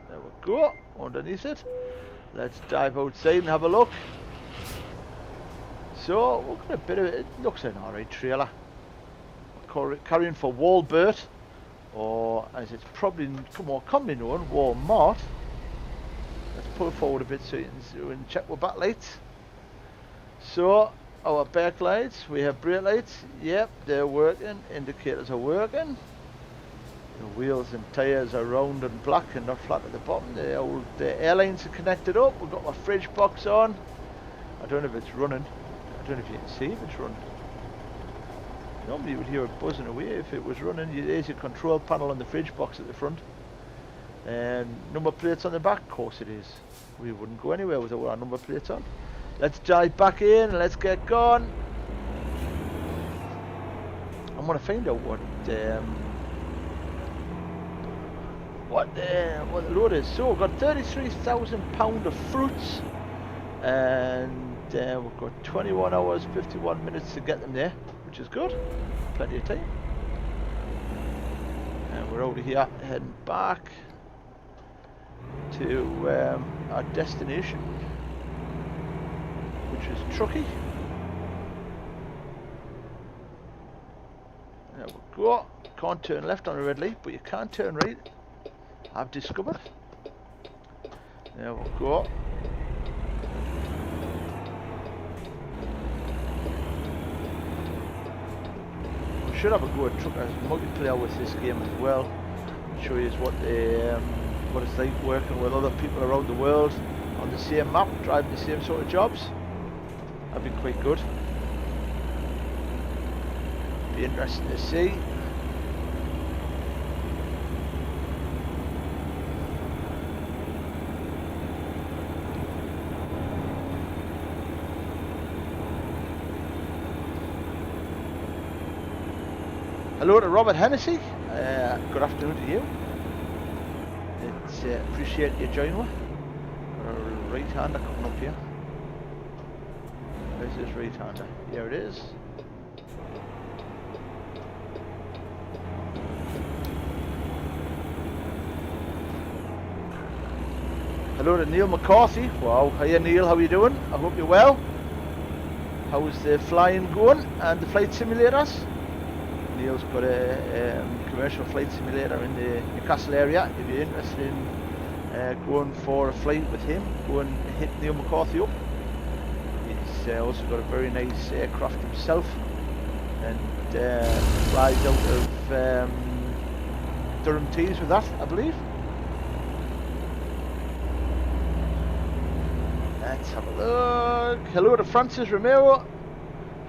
There we go, underneath it. Let's dive outside and have a look. So, we've got a bit of it. It looks like an alright trailer. Carrying for Walbert, or as it's probably commonly known, Walmart. Let's pull forward a bit so you can check our backlights. So, our backlights, we have brake lights. Yep, they're working. Indicators are working. The wheels and tyres are round and black and not flat at the bottom. The airlines are connected up. We've got my fridge box on. I don't know if it's running. I don't know if you can see if it's running. Normally you would hear it buzzing away if it was running. There's your control panel on the fridge box at the front. And number plates on the back, of course it is. We wouldn't go anywhere without our number plates on. Let's dive back in and let's get going. I'm going to find out what the load is. So we've got £33,000 of fruits, and we've got 21 hours 51 minutes to get them there, which is good. Plenty of time. And we're over here heading back to our destination, which is Truckee. There we go. Can't turn left on a red light, but you can turn right, I've discovered. There we go. We should have a go at Truckers multiplayer with this game as well. Show you what it's like working with other people around the world on the same map, driving the same sort of jobs. That'd be quite good. Be interesting to see. Hello to Robert Hennessy. Good afternoon to you. Appreciate you joining me. Got a right-hander coming up here. Where's this right-hander? Here it is. Hello to Neil McCarthy. Wow, hiya Neil, how are you doing? I hope you're well. How's the flying going and the flight simulators? Neil's got a commercial flight simulator in the Newcastle area. If you're interested in going for a flight with him, go and hit Neil McCarthy up. He's also got a very nice aircraft himself, and flies out of Durham Tees with that, I believe. Let's have a look. Hello to Francis Romero.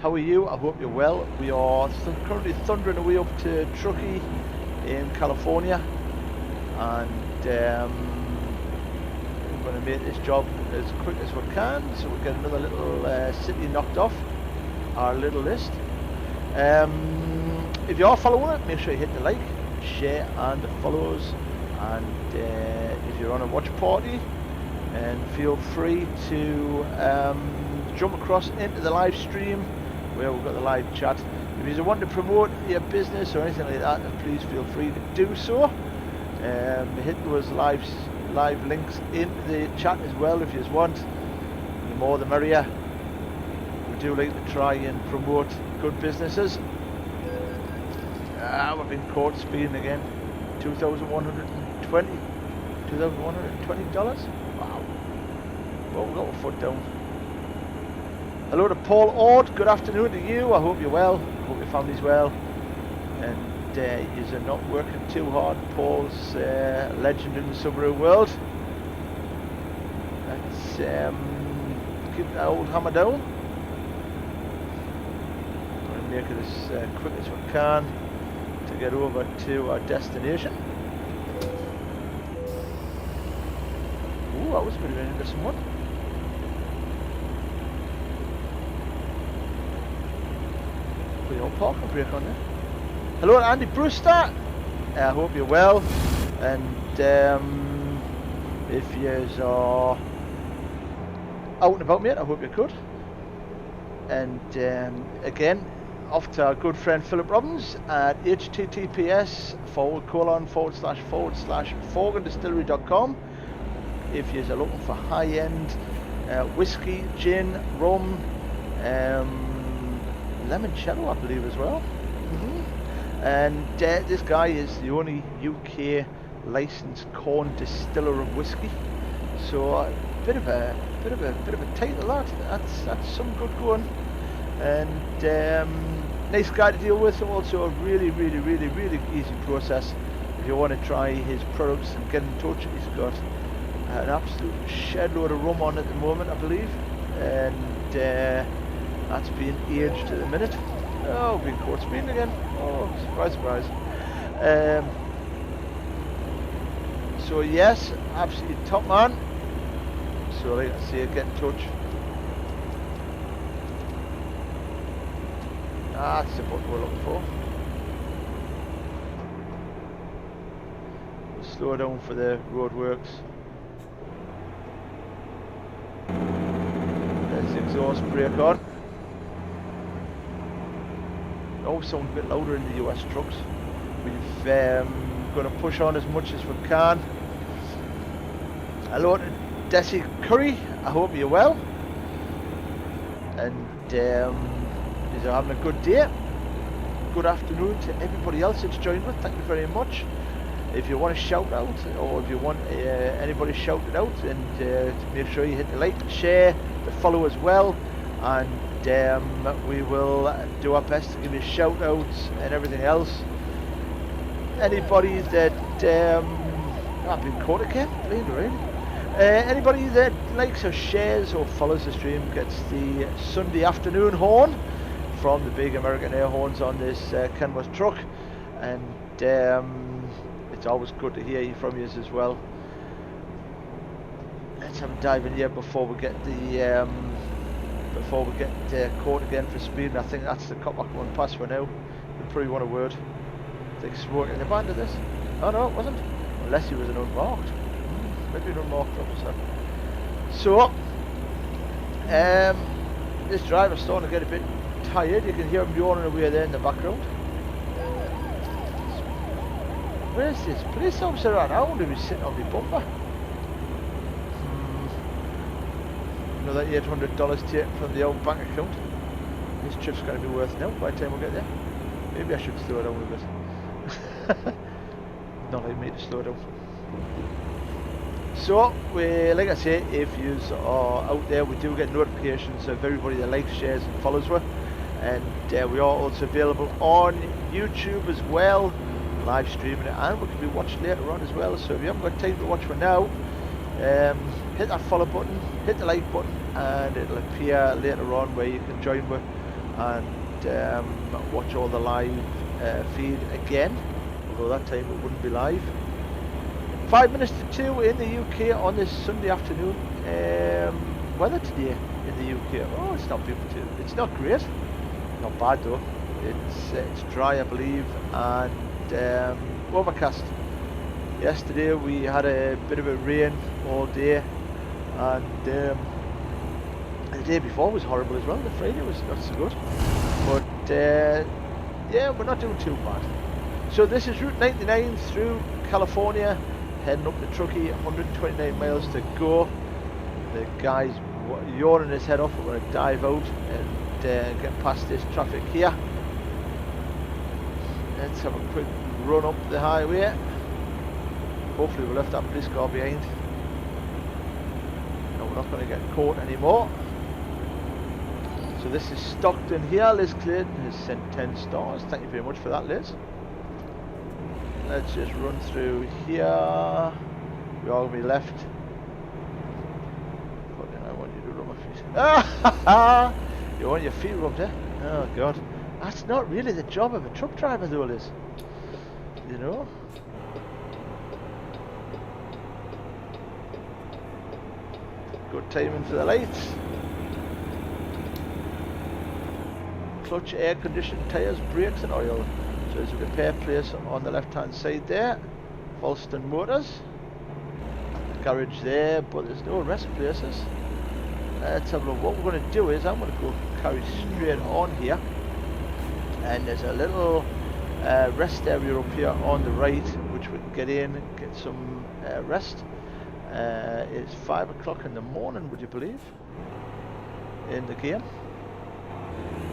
How are you? I hope you're well. We are currently thundering away up to Truckee in California, and we're going to make this job as quick as we can, so we get another little city knocked off our little list. If you are following it, make sure you hit the like, share and the follows, and if you're on a watch party, and feel free to jump across into the live stream where we've got the live chat. If you want to promote your business or anything like that, then please feel free to do so. Hit those live links into the chat as well if you want. The more the merrier. We do like to try and promote good businesses. We've been caught speeding again. $2,120. Wow. Well, we've got our foot down. Hello to Paul Ord, good afternoon to you. I hope you're well, hope your family's well, and you're not working too hard. Paul's a legend in the Subaru world. Let's keep that old hammer down. I'm going to make it as quick as we can to get over to our destination. Ooh, that was a bit of an interesting one. Put your own parking brake on there. Hello Andy Brewster, I hope you're well, and if you are out and about, mate. I hope you're good. And again, off to our good friend Philip Robbins at https://forgandistillery.com if you're looking for high-end whiskey, gin, rum, limoncello, I believe, as well. And this guy is the only UK licensed corn distiller of whiskey. So a bit of a title that's some good going. And nice guy to deal with. Also a really easy process. If you want to try his products and get in touch, he's got an absolute shed load of rum on at the moment, I believe, and that's being aged at the minute. Oh, being caught speeding again. Oh, surprise. So yes, absolutely top man. So like I say, get in touch. That's the button we're looking for. We'll slow down for the roadworks. There's the exhaust brake on. Oh, sounds a bit louder in the US trucks. We've going to push on as much as we can. Hello to Desi Curry, I hope you're well. And you're having a good day. Good afternoon to everybody else that's joined us. Thank you very much. If you want to shout out, or if you want anybody shouted out, and make sure you hit the like, share, the follow as well, and we will do our best to give you shout outs and everything else. Anybody that I've been caught again, believe it or not. Anybody that likes or shares or follows the stream gets the Sunday afternoon horn from the big American air horns on this Kenworth truck, and it's always good to hear from you as well. Let's have a dive in here before we get caught again for speeding. I think that's the cop going past for now. We probably want a word. I think smoking in the band of this. Oh no, it wasn't. Unless he was an unmarked. Maybe an unmarked officer. So, this driver's starting to get a bit tired. You can hear him yawning away there in the background. Where's this police officer at? I wonder if he's sitting on the bumper. Another $800 taken from the old bank account. This trip's going to be worth now by the time we get there. Maybe I should slow down a bit. Not like me to slow down. So, like I say, if you are out there, we do get notifications of everybody that likes, shares and follows us. And we are also available on YouTube as well, live streaming it, and we can be watched later on as well. So if you haven't got time to watch for now, hit that follow button, hit the like button, and it'll appear later on where you can join me and watch all the live feed again, although that time it wouldn't be live. 5 minutes to 2 in the UK on this Sunday afternoon. Weather today in the UK, oh, it's not beautiful. It's not great, not bad though. It's dry, I believe, and overcast. Yesterday we had a bit of a rain all day, and the day before was horrible as well. The Friday was not so good, but yeah, we're not doing too bad. So this is Route 99 through California, heading up the Truckee, 129 miles to go. The guy's yawning his head off. We're going to dive out and get past this traffic here. Let's have a quick run up the highway. Hopefully we left that police car behind. No, we're not going to get caught anymore. So this is Stockton here. Liz Clayton has sent 10 stars. Thank you very much for that, Liz. Let's just run through here. We all be left. But then I want you to rub my feet. Ah! You want your feet rubbed, eh? Oh God. That's not really the job of a truck driver though, Liz. You know? Good timing for the lights. Clutch, air conditioning, tyres, brakes and oil. So there's a repair place on the left hand side there. Volston Motors. Garage there, but there's no rest places. let's have a look. What we're going to do is I'm going to go carry straight on here, and there's a little rest area up here on the right which we can get in and get some rest. It's 5 o'clock in the morning, would you believe, in the game.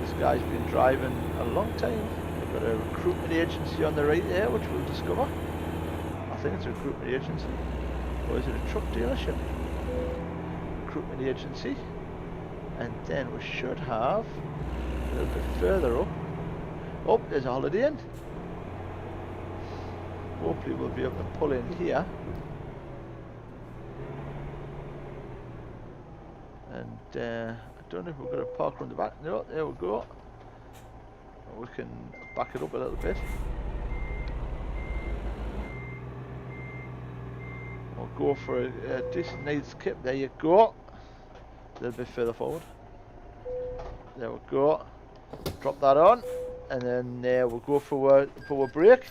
This guy's been driving a long time. We've got a recruitment agency on the right there, which we'll discover. I think it's a recruitment agency, or is it a truck dealership? Recruitment agency. And then we should have a little bit further up. Oh, there's a Holiday Inn. Hopefully we'll be able to pull in here. And I don't know if we're going to park on the back. No, there we go. We can back it up a little bit. We'll go for a decent nice skip. There you go. A little bit further forward. There we go. Drop that on, and then we'll go for a break.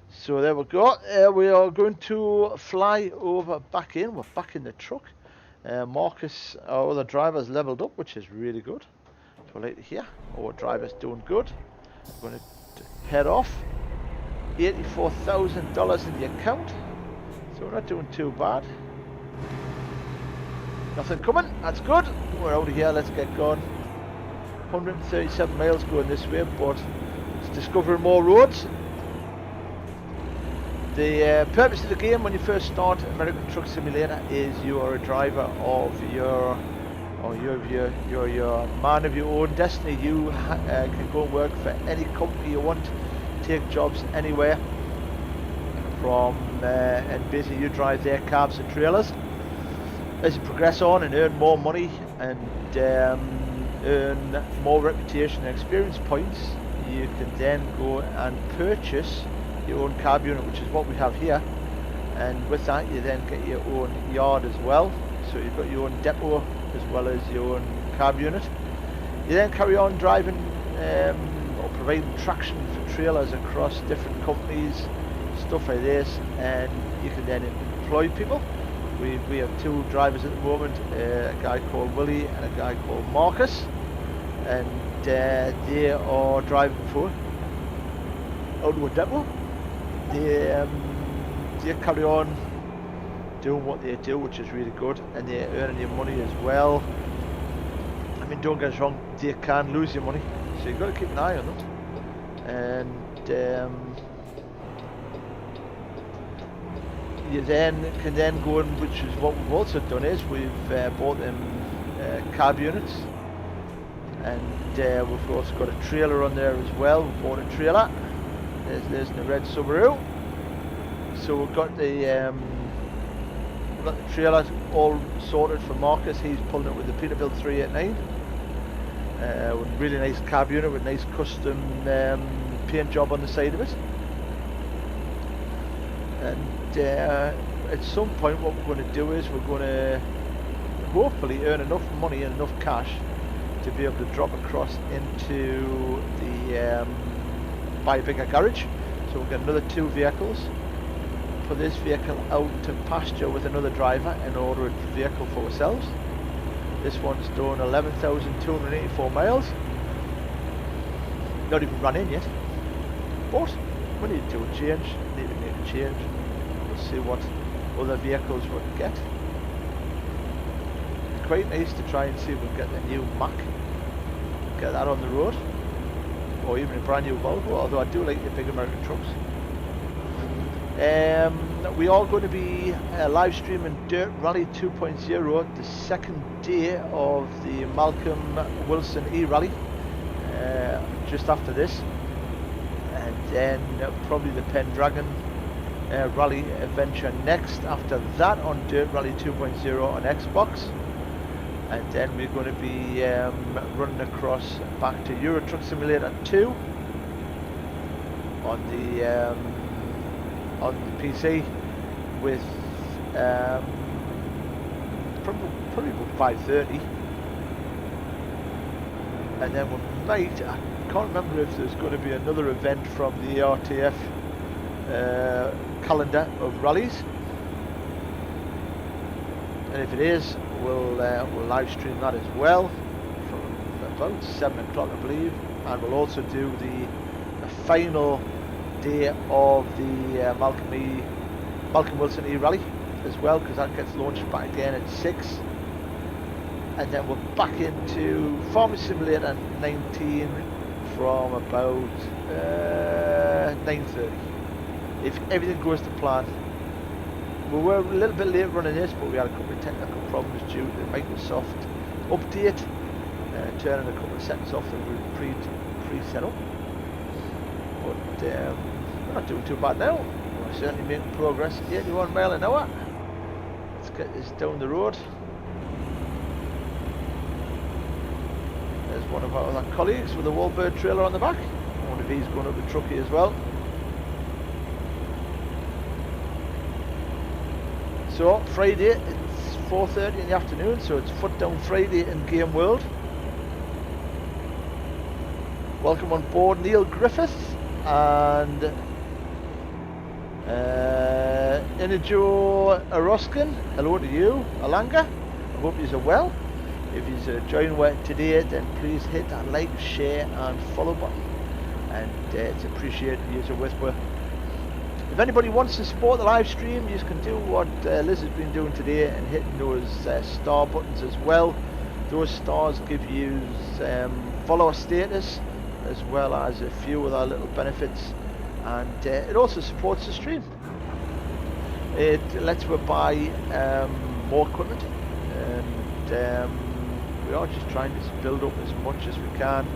So there we go. We are going to fly over back in. We're back in the truck. Marcus, our other driver's leveled up, which is really good. So like to hear. Our driver's doing good. We're going to head off. $84,000 in the account. So we're not doing too bad. Nothing coming. That's good. We're out of here. Let's get going. 137 miles going this way, but it's discovering more roads. The purpose of the game when you first start American Truck Simulator is you are a driver of your man of your own destiny. You can go and work for any company you want, take jobs anywhere from, and basically you drive their cabs and trailers. As you progress on and earn more money and earn more reputation and experience points, you can then go and purchase your own cab unit, which is what we have here, and with that you then get your own yard as well. So you've got your own depot as well as your own cab unit. You then carry on driving or providing traction for trailers across different companies, stuff like this, and you can then employ people. We have two drivers at the moment, a guy called Willie and a guy called Marcus, and they are driving for out to a depot. They carry on doing what they do, which is really good, and they're earning your money as well. I mean, don't get us wrong, they can lose your money, so you've got to keep an eye on them. And you then can then go in, which is what we've also done, is we've bought them cab units, and we've also got a trailer on there as well. We've bought a trailer. There's the red Subaru. So we've got the trailer all sorted for Marcus. He's pulling it with the Peterbilt 389. With a really nice cab unit with nice custom paint job on the side of it. And at some point what we're going to do is we're going to hopefully earn enough money and enough cash to be able to drop across into the buy a bigger garage. So we'll get another 2 vehicles, put this vehicle out to pasture with another driver and order a vehicle for ourselves. This one's done 11,284 miles, not even run in yet, but we need to do a change, need to make a change. We'll see what other vehicles we can get. Quite nice to try and see if we can get the new Mac, get that on the road, or even a brand new Volvo, although I do like the big American trucks. We are going to be live streaming Dirt Rally 2.0, the second day of the Malcolm Wilson E-Rally, just after this, and then probably the Pendragon Rally Adventure next after that on Dirt Rally 2.0 on Xbox. And then we're going to be running across back to Euro Truck Simulator 2 on the PC with probably about 5:30, and then we might, I can't remember if there's going to be another event from the RTF calendar of rallies. and if it is, we'll live stream that as well from about 7 o'clock, I believe, and we'll also do the final day of the Malcolm Wilson E-Rally as well, because that gets launched back again at 6, and then we're back into Farming Simulator 19 from about 9:30 if everything goes to plan. We were a little bit late running this, but we had a couple of technical problems due to the Microsoft update, turning a couple of settings off that we pre-set up. But we're not doing too bad now. We're certainly making progress. 81 miles an hour. Let's get this down the road. There's one of our other colleagues with a wallbird trailer on the back. One of these going up the truckie as well. So Friday, it's 4:30 in the afternoon, so it's Foot Down Friday in Game World. Welcome on board Neil Griffith and Inijo Aroskin. Hello to you, Alanga. I hope you're well. If you're joining today, then please hit that like, share and follow button, and it's appreciated you're with us. If anybody wants to support the live stream, you can do what Liz has been doing today and hitting those star buttons as well. Those stars give you follower status as well as a few of our little benefits, and it also supports the stream. It lets us buy more equipment, and we are just trying to build up as much as we can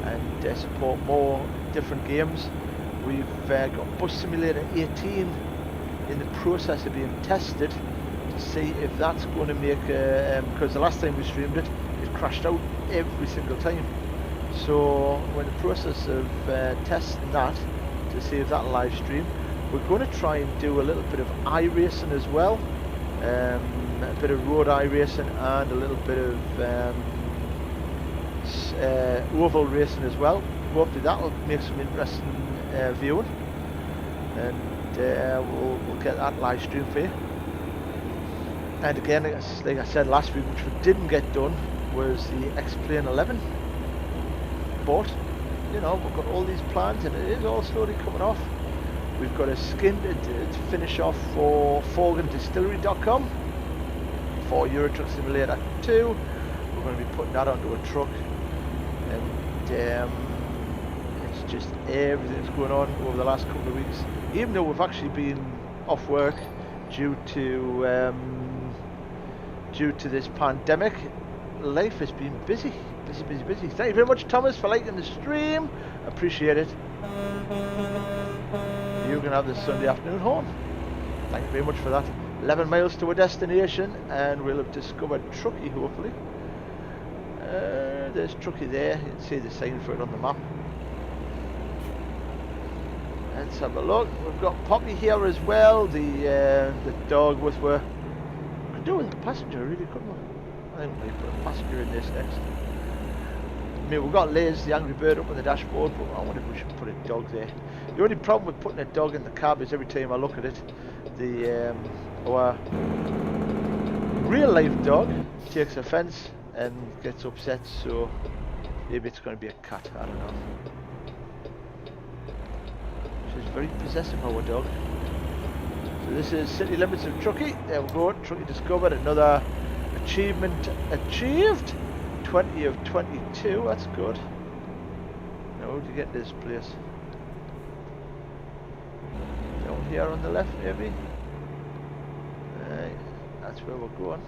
and support more different games. We've got Bus Simulator 18 in the process of being tested to see if that's going to make because the last time we streamed it, it crashed out every single time. So we're in the process of testing that to see if that'll live stream. We're going to try and do a little bit of iRacing as well, a bit of road iRacing and a little bit of oval racing as well. Hopefully that'll make some interesting viewing, and we'll get that live stream for you. And again, like I said last week, which we didn't get done, was the X-Plane 11. But you know, we've got all these plans and it is all slowly coming off. We've got a skin to finish off for ForganDistillery.com for Euro Truck Simulator 2. We're going to be putting that onto a truck, and it's just everything's going on over the last couple of weeks. Even though we've actually been off work due to this pandemic, life has been busy. Thank you very much, Thomas, for liking the stream. Appreciate it. You're going to have this Sunday afternoon home. Thank you very much for that. 11 miles to a destination, and we'll have discovered Truckee, hopefully. There's Truckee there. You can see the sign for it on the map. Let's have a look. We've got Poppy here as well. The dog with we could do with a passenger, really, couldn't we? I think we might put a passenger in this next. I mean, we've got Liz, the angry bird, up on the dashboard, but I wonder if we should put a dog there. The only problem with putting a dog in the cab is every time I look at it, our real life dog takes offence and gets upset, so maybe it's going to be a cat, I don't know. She's very possessive, our dog. So this is city limits of Truckee. There we go, Truckee discovered, another achievement achieved. 20 of 22, that's good. Now how do you get this place? Down here on the left maybe? That's where we're going.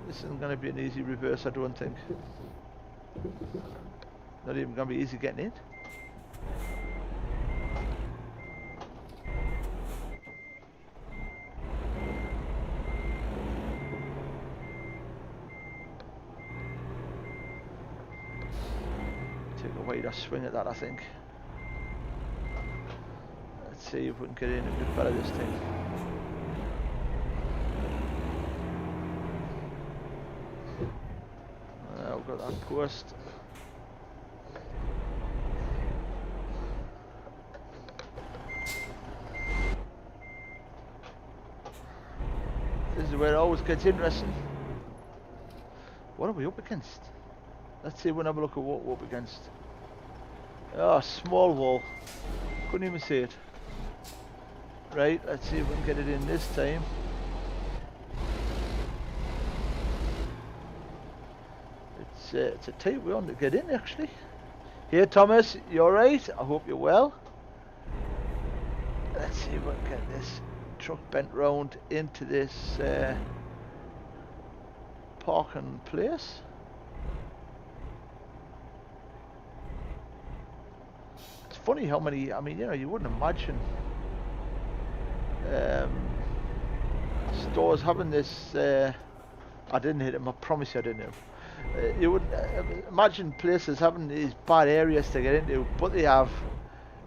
This isn't going to be an easy reverse, I don't think. Not even going to be easy getting in. Take a wider swing at that, I think. Let's see if we can get in a bit better this time. We've got that post. This is where it always gets interesting. What are we up against? Let's see, we'll have a look at what we're up against. Oh, small wall. Couldn't even see it. Right, let's see if we can get it in this time. It's a tight one to get in, actually. Here, Thomas, you alright? I hope you're well. Let's see if we can get this truck bent round into this parking place. It's funny how many, I mean, you know, you wouldn't imagine stores having this. I didn't hit him, I promise you I didn't hit him. You would imagine places having these bad areas to get into, but they have.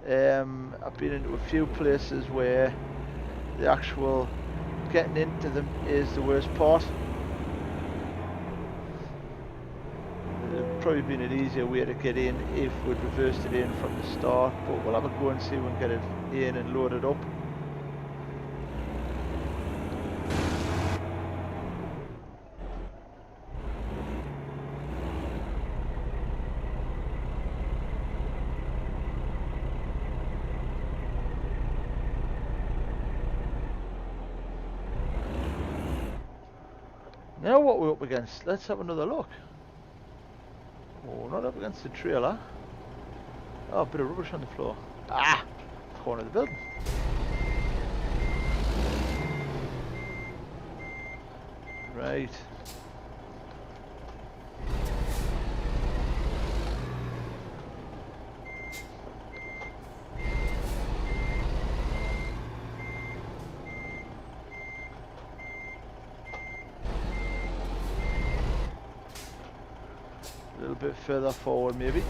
I've been into a few places where the actual getting into them is the worst part. There'd probably been an easier way to get in if we'd reversed it in from the start, but we'll have a go and see if we can get it in and load it up. Now what we're up against, let's have another look. Oh, we're not up against the trailer. Oh, a bit of rubbish on the floor. Ah! Corner of the building. Right. A little bit further forward, maybe.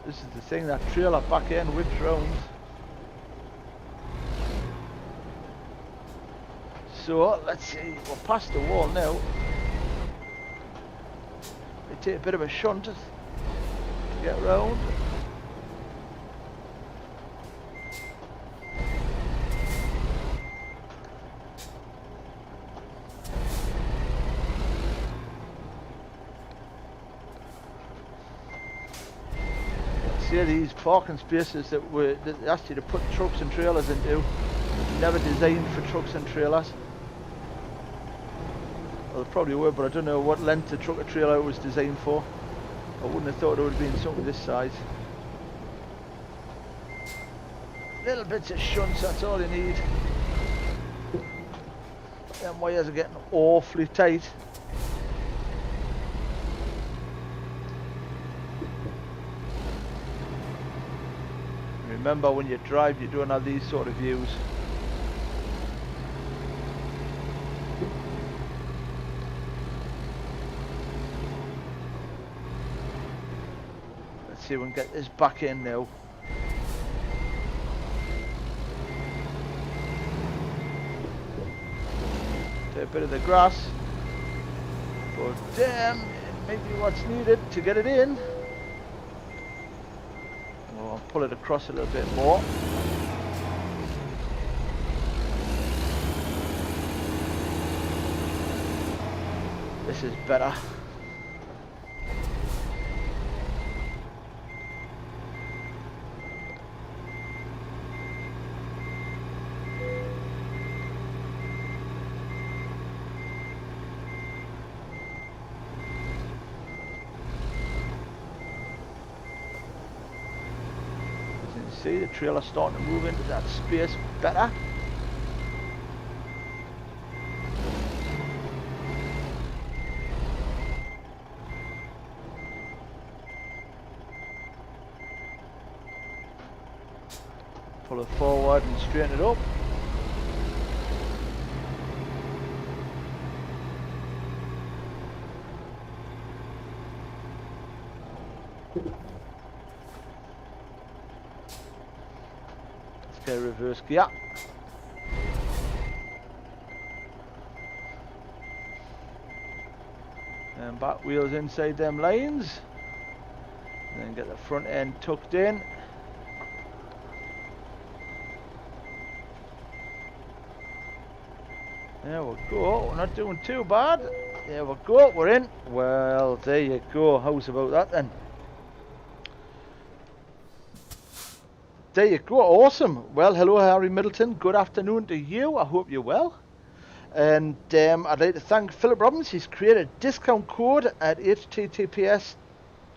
This is the thing, that trailer back end whips round. So let's see, we're past the wall now. We take a bit of a shunt to get round. See, these parking spaces that asked you to put trucks and trailers into, never designed for trucks and trailers. Well, they probably were, but I don't know what length the truck or trailer was designed for. I wouldn't have thought it would have been something this size. Little bits of shunts, that's all you need. Them wires are getting awfully tight. Remember, when you drive, you don't have these sort of views. Let's see if we can get this back in now. Take a bit of the grass, but damn, it may be what's needed to get it in. I'll pull it across a little bit more. This is better. See, the trailer starting to move into that space better. Pull it forward and straighten it up. Reverse gear. And back wheels inside them lines. And then get the front end tucked in. There we go. We're not doing too bad. There we go. We're in. Well, there you go. How's about that then? There you go. Awesome. Well, hello, Harry Middleton. Good afternoon to you. I hope you're well. And I'd like to thank Philip Robbins. He's created a discount code at https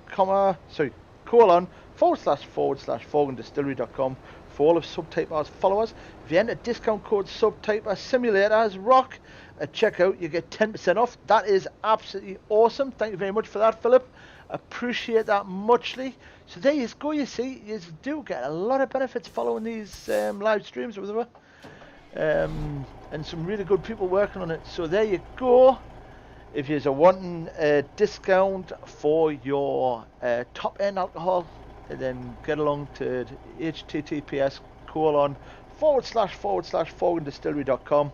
://forgandistillery.com for all of Subtyper's followers. If you enter discount code Subtyper Simulators Rock at checkout, you get 10% off. That is absolutely awesome. Thank you very much for that, Philip. Appreciate that muchly. So there you go. You see, you do get a lot of benefits following these live streams or whatever. And some really good people working on it. So there you go. If you're wanting a discount for your top end alcohol, then get along to https ://forgandistillery.com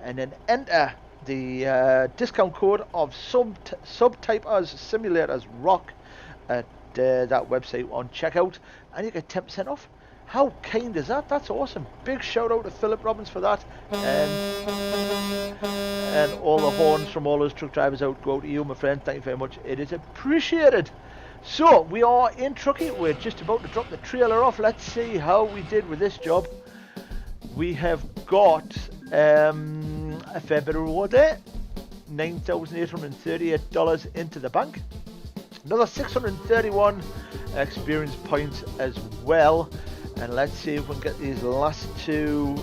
and then enter the discount code of Subtypers Simulators Rock at that website on checkout, and you get 10% off. How kind is that? That's awesome. Big shout out to Philip Robbins for that. And all the horns from all those truck drivers out go out to you, my friend. Thank you very much. It is appreciated. So, we are in Truckee. We're just about to drop the trailer off. Let's see how we did with this job. We have got a fair bit of reward there. $9,838 into the bank. Another 631 experience points as well. And let's see if we can get these last two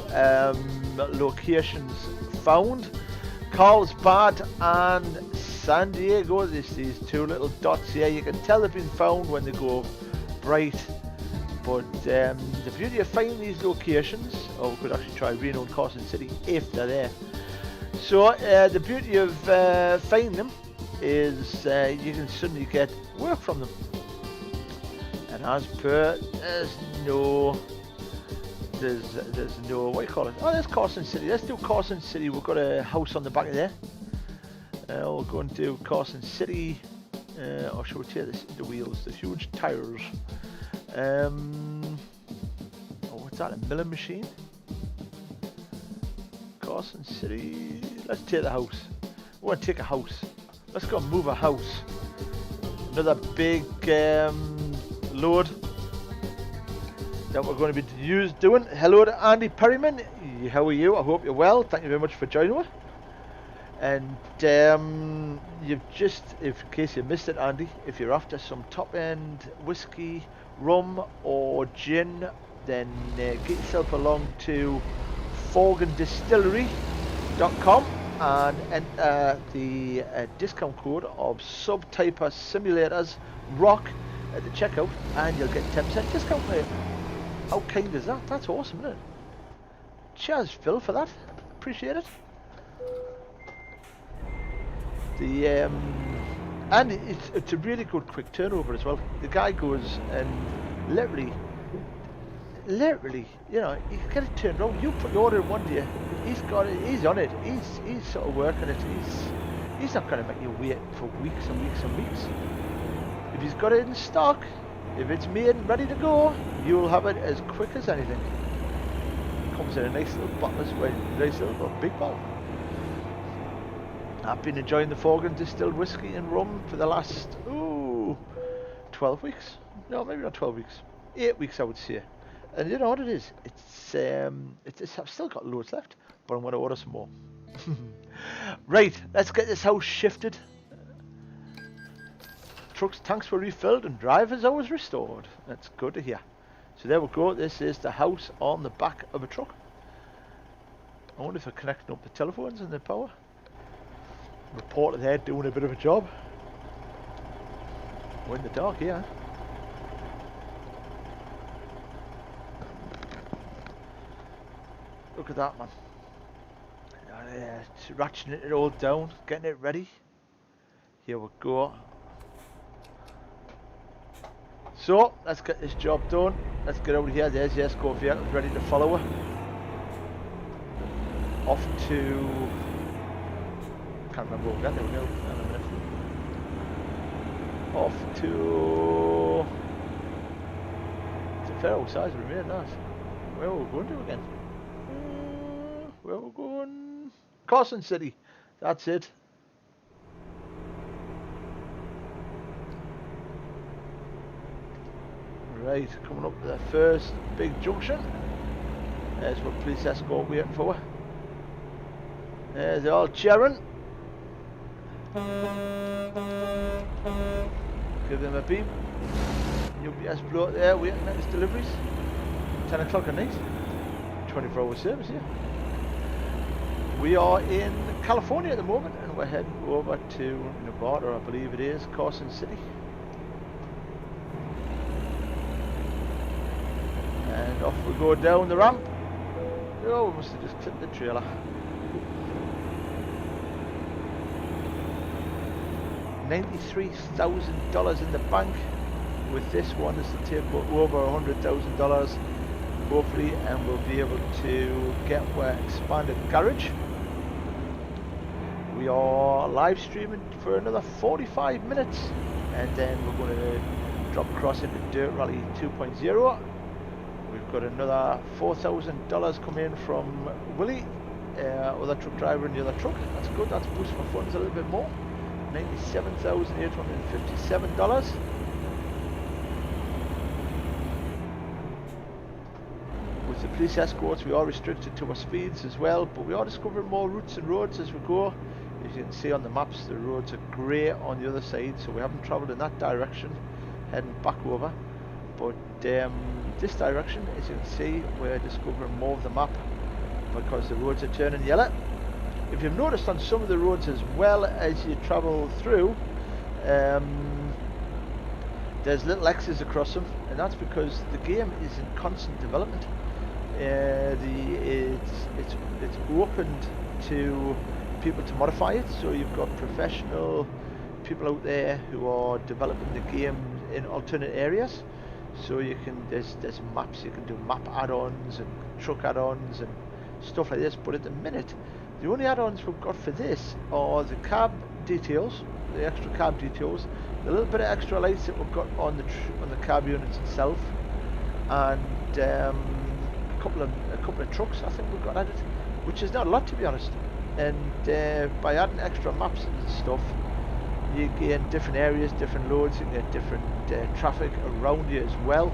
locations found. Carlsbad and San Diego. These two little dots here. You can tell they've been found when they go bright. But the beauty of finding these locations, or we could actually try Reno and Carson City if they're there. So the beauty of finding them is you can suddenly get work from them. And as per, there's no, what do you call it? Oh, there's Carson City. Let's do Carson City. We've got a house on the back of there. We'll go and do Carson City. Or should we tear the wheels? The huge tires. Oh, what's that? A milling machine? Carson City. Let's tear the house. We want to take a house. Let's go and move a house. Another big load that we're going to be doing. Hello to Andy Perryman. How are you? I hope you're well. Thank you very much for joining us. And you've just, in case you missed it, Andy, if you're after some top end whiskey, rum or gin, then get yourself along to forgandistillery.com and enter the discount code of Subtyper Simulators Rock at the checkout, and you'll get 10% discount for it. How kind is that? That's awesome, isn't it? Cheers, Phil, for that. Appreciate it. And it's a really good quick turnover as well. The guy goes and literally, you know, you can get it turned around. You put your order in one day, he's got it, he's on it, he's sort of working it. He's not going to make you wait for weeks and weeks and weeks. If he's got it in stock, if it's made and ready to go, you'll have it as quick as anything. Comes in a nice little bottle as well, nice little big bottle. I've been enjoying the Forgan distilled whiskey and rum for the last 12 weeks. No, maybe not 12 weeks. 8 weeks, I would say. And you know what it is? It's I've still got loads left, but I'm going to order some more. Right, let's get this house shifted. Trucks, tanks were refilled and drivers hours restored. That's good to hear. So there we go. This is the house on the back of a truck. I wonder if they're connecting up the telephones and the power. Reporter there doing a bit of a job. We're in the dark here. Look at that, man. Ratcheting it all down, getting it ready. Here we go. So, let's get this job done. Let's get over here. There's the escort vehicle ready to follow her. Off to... can't remember where we're going. There we go. Hang on a minute. Off to... it's a fair old size, really nice. Where are we going to again? Where are we going? Carson City. That's it. Right, coming up to the first big junction. There's what police escort waiting for. There's the old Sharon. Give them a beep. UPS bloke there waiting at his deliveries. 10 o'clock at night. 24-hour service here. We are in California at the moment and we're heading over to Nevada, I believe it is, Carson City. And off we go down the ramp. Oh, we must have just clipped the trailer. $93,000 in the bank with this one. This will take over $100,000 hopefully, and we'll be able to get our expanded garage. We are live streaming for another 45 minutes and then we're going to drop across into Dirt Rally 2.0. We've got another $4,000 come in from Willie, other truck driver in the other truck. That's good, that's boosting my funds a little bit more. $97,857. With the police escorts we are restricted to our speeds as well, but we are discovering more routes and roads as we go. As you can see on the maps, the roads are grey on the other side, so we haven't travelled in that direction, heading back over. But this direction, as you can see, we're discovering more of the map because the roads are turning yellow. If you've noticed on some of the roads as well as you travel through, there's little X's across them, and that's because the game is in constant development. It's opened to people to modify it, so you've got professional people out there who are developing the game in alternate areas. So you can there's maps, you can do map add-ons and truck add-ons and stuff like this. But at the minute, the only add-ons we've got for this are the cab details, the extra cab details, the little bit of extra lights that we've got on the cab units itself, and a couple of trucks I think we've got added, which is not a lot to be honest. And by adding extra maps and stuff, you gain different areas, different loads, you can get different traffic around you as well.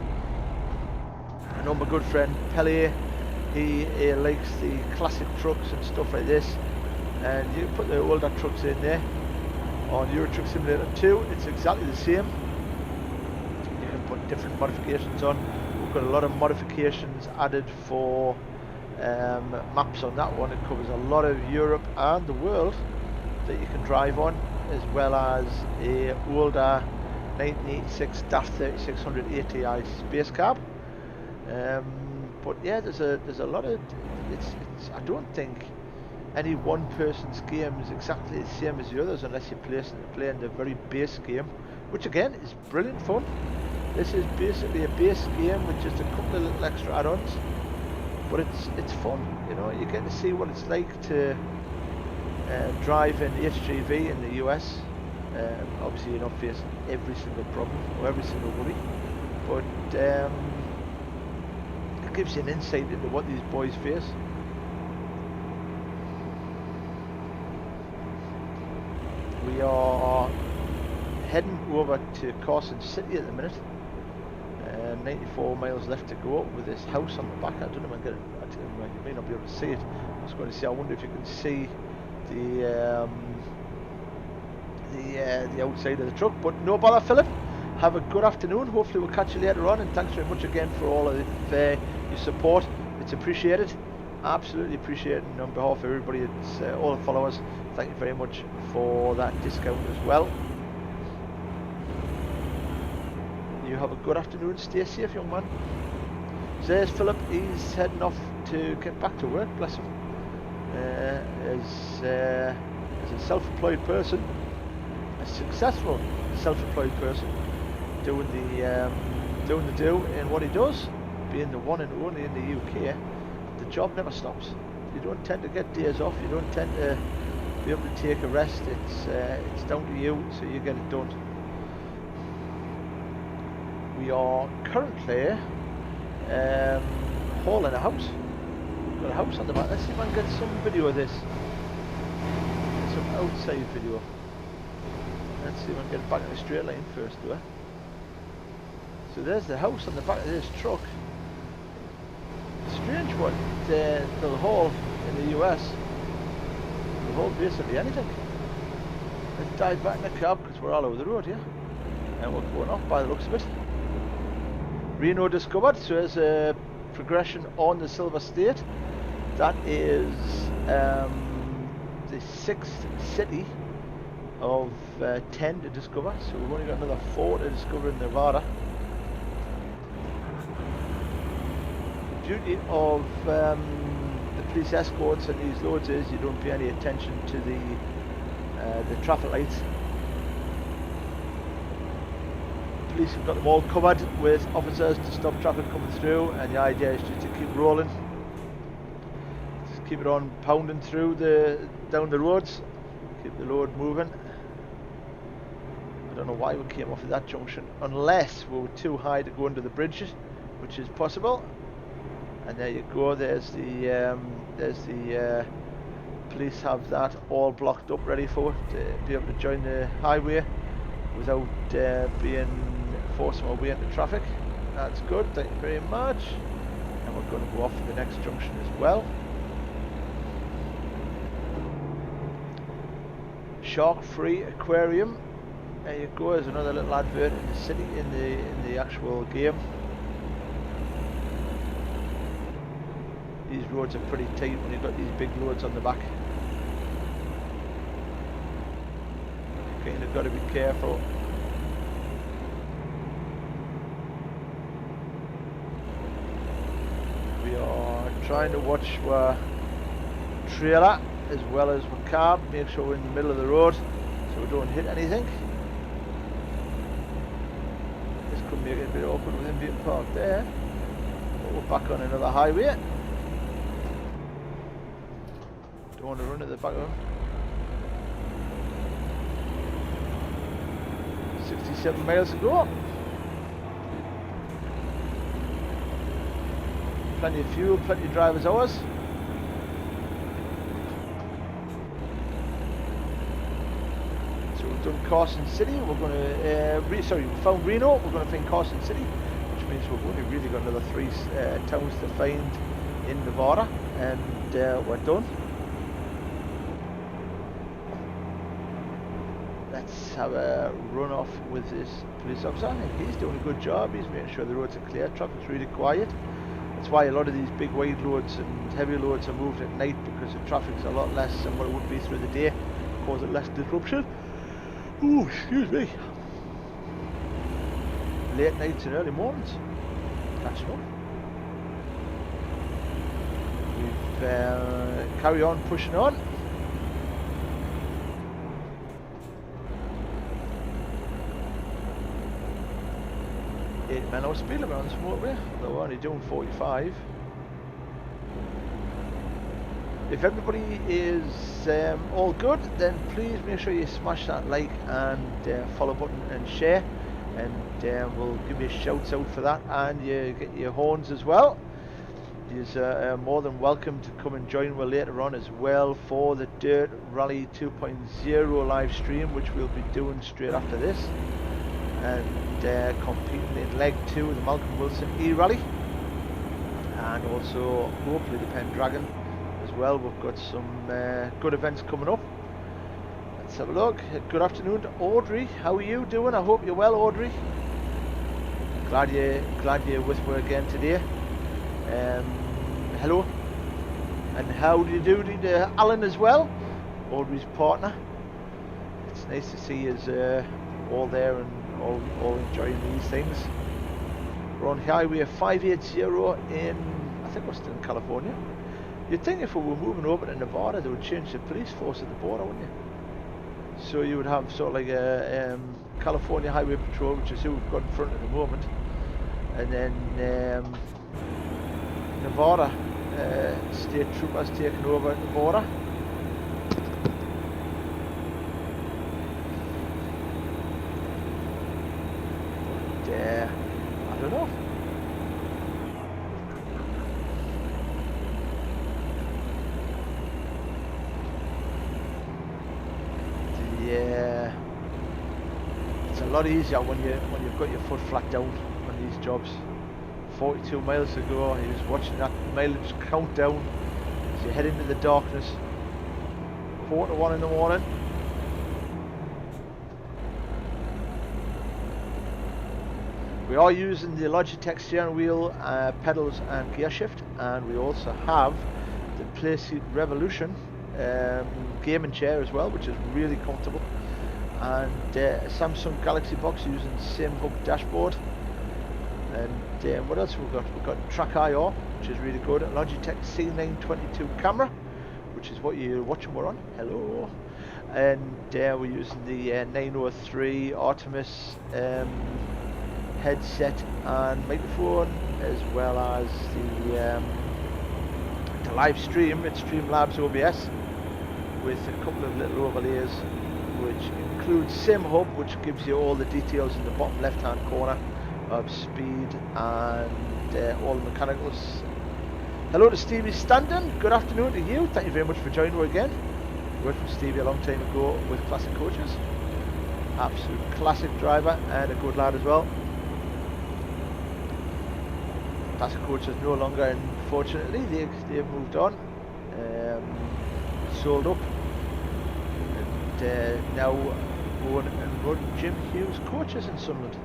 I know my good friend Pele, he likes the classic trucks and stuff like this, and you put the older trucks in there. On Euro Truck Simulator 2, it's exactly the same. You can put different modifications on. We've got a lot of modifications added for maps on that one. It covers a lot of Europe and the world that you can drive on, as well as a older 1986-3600 ATI space cab. But yeah, there's a lot of it's I don't think any one person's game is exactly the same as the others unless you're playing the very base game, which again is brilliant fun. This is basically a base game with just a couple of little extra add-ons, but it's fun. You know, you get to see what it's like to drive in HGV in the US. Obviously you're not facing every single problem or every single worry, but it gives you an insight into what these boys face. We are heading over to Carson City at the minute. 94 miles left to go with this house on the back. I don't know if you may not be able to see it. I was going to say, I wonder if you can see the outside of the truck, but no bother, Philip. Have a good afternoon. Hopefully we'll catch you later on, and thanks very much again for all of your support. It's appreciated, absolutely appreciated, and on behalf of everybody, it's all the followers, thank you very much for that discount as well. You have a good afternoon, stay safe, young man. So there's Philip, he's heading off to get back to work, bless him. As a self-employed person, a successful self-employed person, doing the do in what he does, being the one and only in the UK, the job never stops. You don't tend to get days off, you don't tend to be able to take a rest. It's down to you, so you get it done. We are currently hauling a house. We've got a house on the back. Let's see if I can get some video of this. outside video. Let's see if I can get it back in a straight line first, do I? So there's the house on the back of this truck. Strange what they'll haul in the US. They'll haul basically anything. Let's dive back in the cab because we're all over the road here. And we're going off by the looks of it. Reno discovered, so there's a progression on the Silver State. That is the 6th city of 10 to discover, so we've only got another 4 to discover in Nevada. The beauty of the police escorts and these loads is you don't pay any attention to the traffic lights. Police have got them all covered with officers to stop traffic coming through, and the idea is just to keep rolling, just keep it on pounding through down the roads, keep the load moving. I don't know why we came off at that junction, unless we were too high to go under the bridges, which is possible. And there you go. There's the police have that all blocked up, ready for it, to be able to join the highway without forcing our way into traffic. That's good, thank you very much. And we're going to go off to the next junction as well. Shark-free aquarium. There you go. There's another little advert in the city, in the actual game. These roads are pretty tight when you've got these big loads on the back. Kind of got to be careful. We are trying to watch our trailer as well as our cab, make sure we're in the middle of the road so we don't hit anything. This could make it a bit awkward with him being parked there, but we're back on another highway. Don't want to run at the back of him. 67 miles to go. Plenty of fuel, plenty of driver's hours. So we've done Carson City. We're going to we found Reno. We're going to find Carson City, which means we've only really got another 3 towns to find in Nevada, and we're done. Let's have a run off with this police officer. He's doing a good job. He's making sure the roads are clear. Traffic's really quiet. That's why a lot of these big wide loads and heavy loads are moved at night, because the traffic's a lot less than what it would be through the day, causing less disruption. Ooh, excuse me. Late nights and early mornings. Catching up. We've carry on pushing on. 80 miles an hour speed limit on this motorway, though we're only doing 45. If everybody is all good, then please make sure you smash that like and follow button and share, and we'll give you shouts out for that, and you get your horns as well. You're more than welcome to come and join us later on as well for the Dirt Rally 2.0 live stream, which we'll be doing straight after this, and competing in leg 2 of the Malcolm Wilson E-Rally, and also hopefully the Pendragon as well. We've got some good events coming up. Let's have a look. Good afternoon to Audrey. How are you doing? I hope you're well, Audrey. Glad you're with me again today. Hello, and how do you do to Alan as well, Audrey's partner. It's nice to see us all there and all enjoying these things. We're on Highway 580 in, I think we're still in California. You'd think if we were moving over to Nevada they would change the police force at the border, wouldn't you? So you would have sort of like a California Highway Patrol, which is who we've got in front at the moment, and then Nevada state troopers taking over at the border. But, I don't know. lot easier when you've got your foot flat down on these jobs. 42 miles to go. He was watching that mileage count down as you head into the darkness. 1:45 in the morning. We are using the Logitech steering wheel, pedals and gear shift, and we also have the pleasehit Revolution gaming chair as well, which is really comfortable, and a Samsung Galaxy box using the same hub dashboard. And what else we've got? We've got Track IR, which is really good, a Logitech C922 camera, which is what you're watching we're on. Hello. And we're using the 903 Artemis headset and microphone, as well as the live stream. It's Streamlabs OBS with a couple of little overlays, which includes SimHub, which gives you all the details in the bottom left hand corner of speed and all the mechanicals. Hello to Stevie Standen, good afternoon to you, thank you very much for joining us again. Worked with Stevie a long time ago with Classic Coaches, absolute classic driver and a good lad as well. Classic Coaches no longer, unfortunately, they've moved on, sold up, and now own and run Jim Hughes Coaches in Sunderland.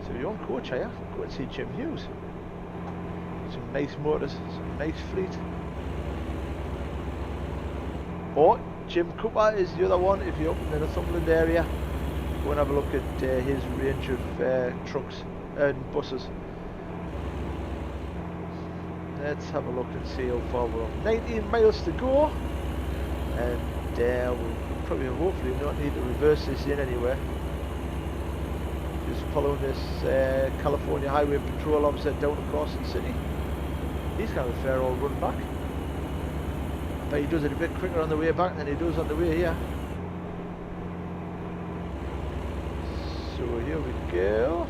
So you own coach, are you? Go and see Jim Hughes. Some nice motors, some nice fleet. Or Jim Cooper is the other one. If you're up in the Northumberland area, go and have a look at his range of trucks and buses. Let's have a look and see how far we're on. 19 miles to go, and we'll probably hopefully not need to reverse this in anywhere. Just following this California Highway Patrol officer down to Carson City. He's kind of a fair old run back. But he does it a bit quicker on the way back than he does on the way here. So here we go.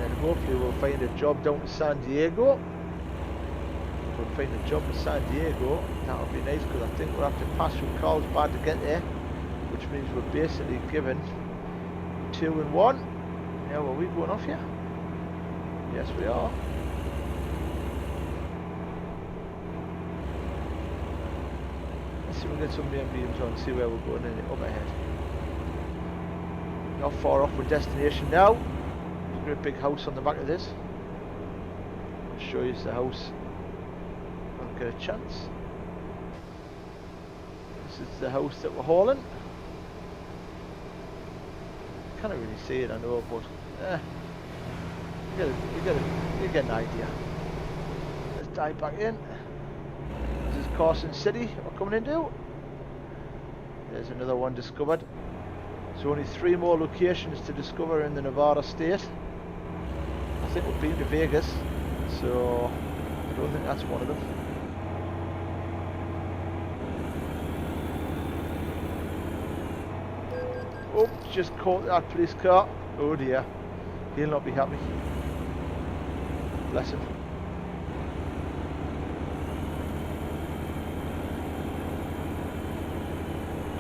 And hopefully we'll find a job down to San Diego. If we'll find a job in San Diego, that would be nice, because I think we'll have to pass through Carlsbad to get there, which means we're basically given 2 and 1. Now are we going off here? Yes we are. Let's see if we get some main beams on, see where we're going in it up ahead. Not far off our destination now. There's a great big house on the back of this. I'll show you the house when I get a chance. This is the house that we're hauling. Can't really see it, I know, but you get an idea. Let's dive back in. This is Carson City we're coming into. There's another one discovered. So only 3 more locations to discover in the Nevada state. I think we've been to Vegas, so I don't think that's one of them. Oh, just caught that police car. Oh dear, he'll not be happy. Bless him.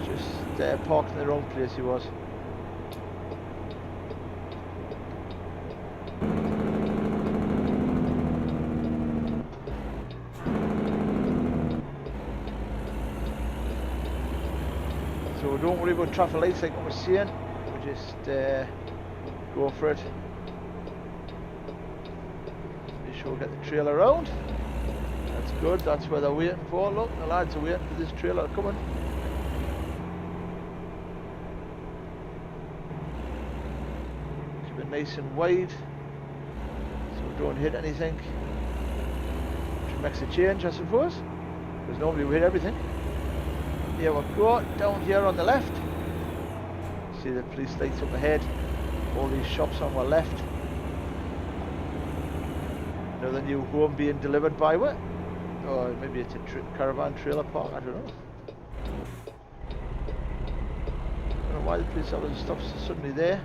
Just parked in the wrong place he was. So don't worry about traffic lights like what we're seeing, we just go for it. Be sure we get the trailer around. That's good, that's where they're waiting for. Look, the lads are waiting for this trailer coming. Keep it nice and wide so we don't hit anything. Which makes a change, I suppose, because normally we hit everything. Here we go, down here on the left. See the police lights up ahead. All these shops on our left. Another new home being delivered by what? Or maybe it's a caravan trailer park, I don't know. I don't know why the police officer stops suddenly there.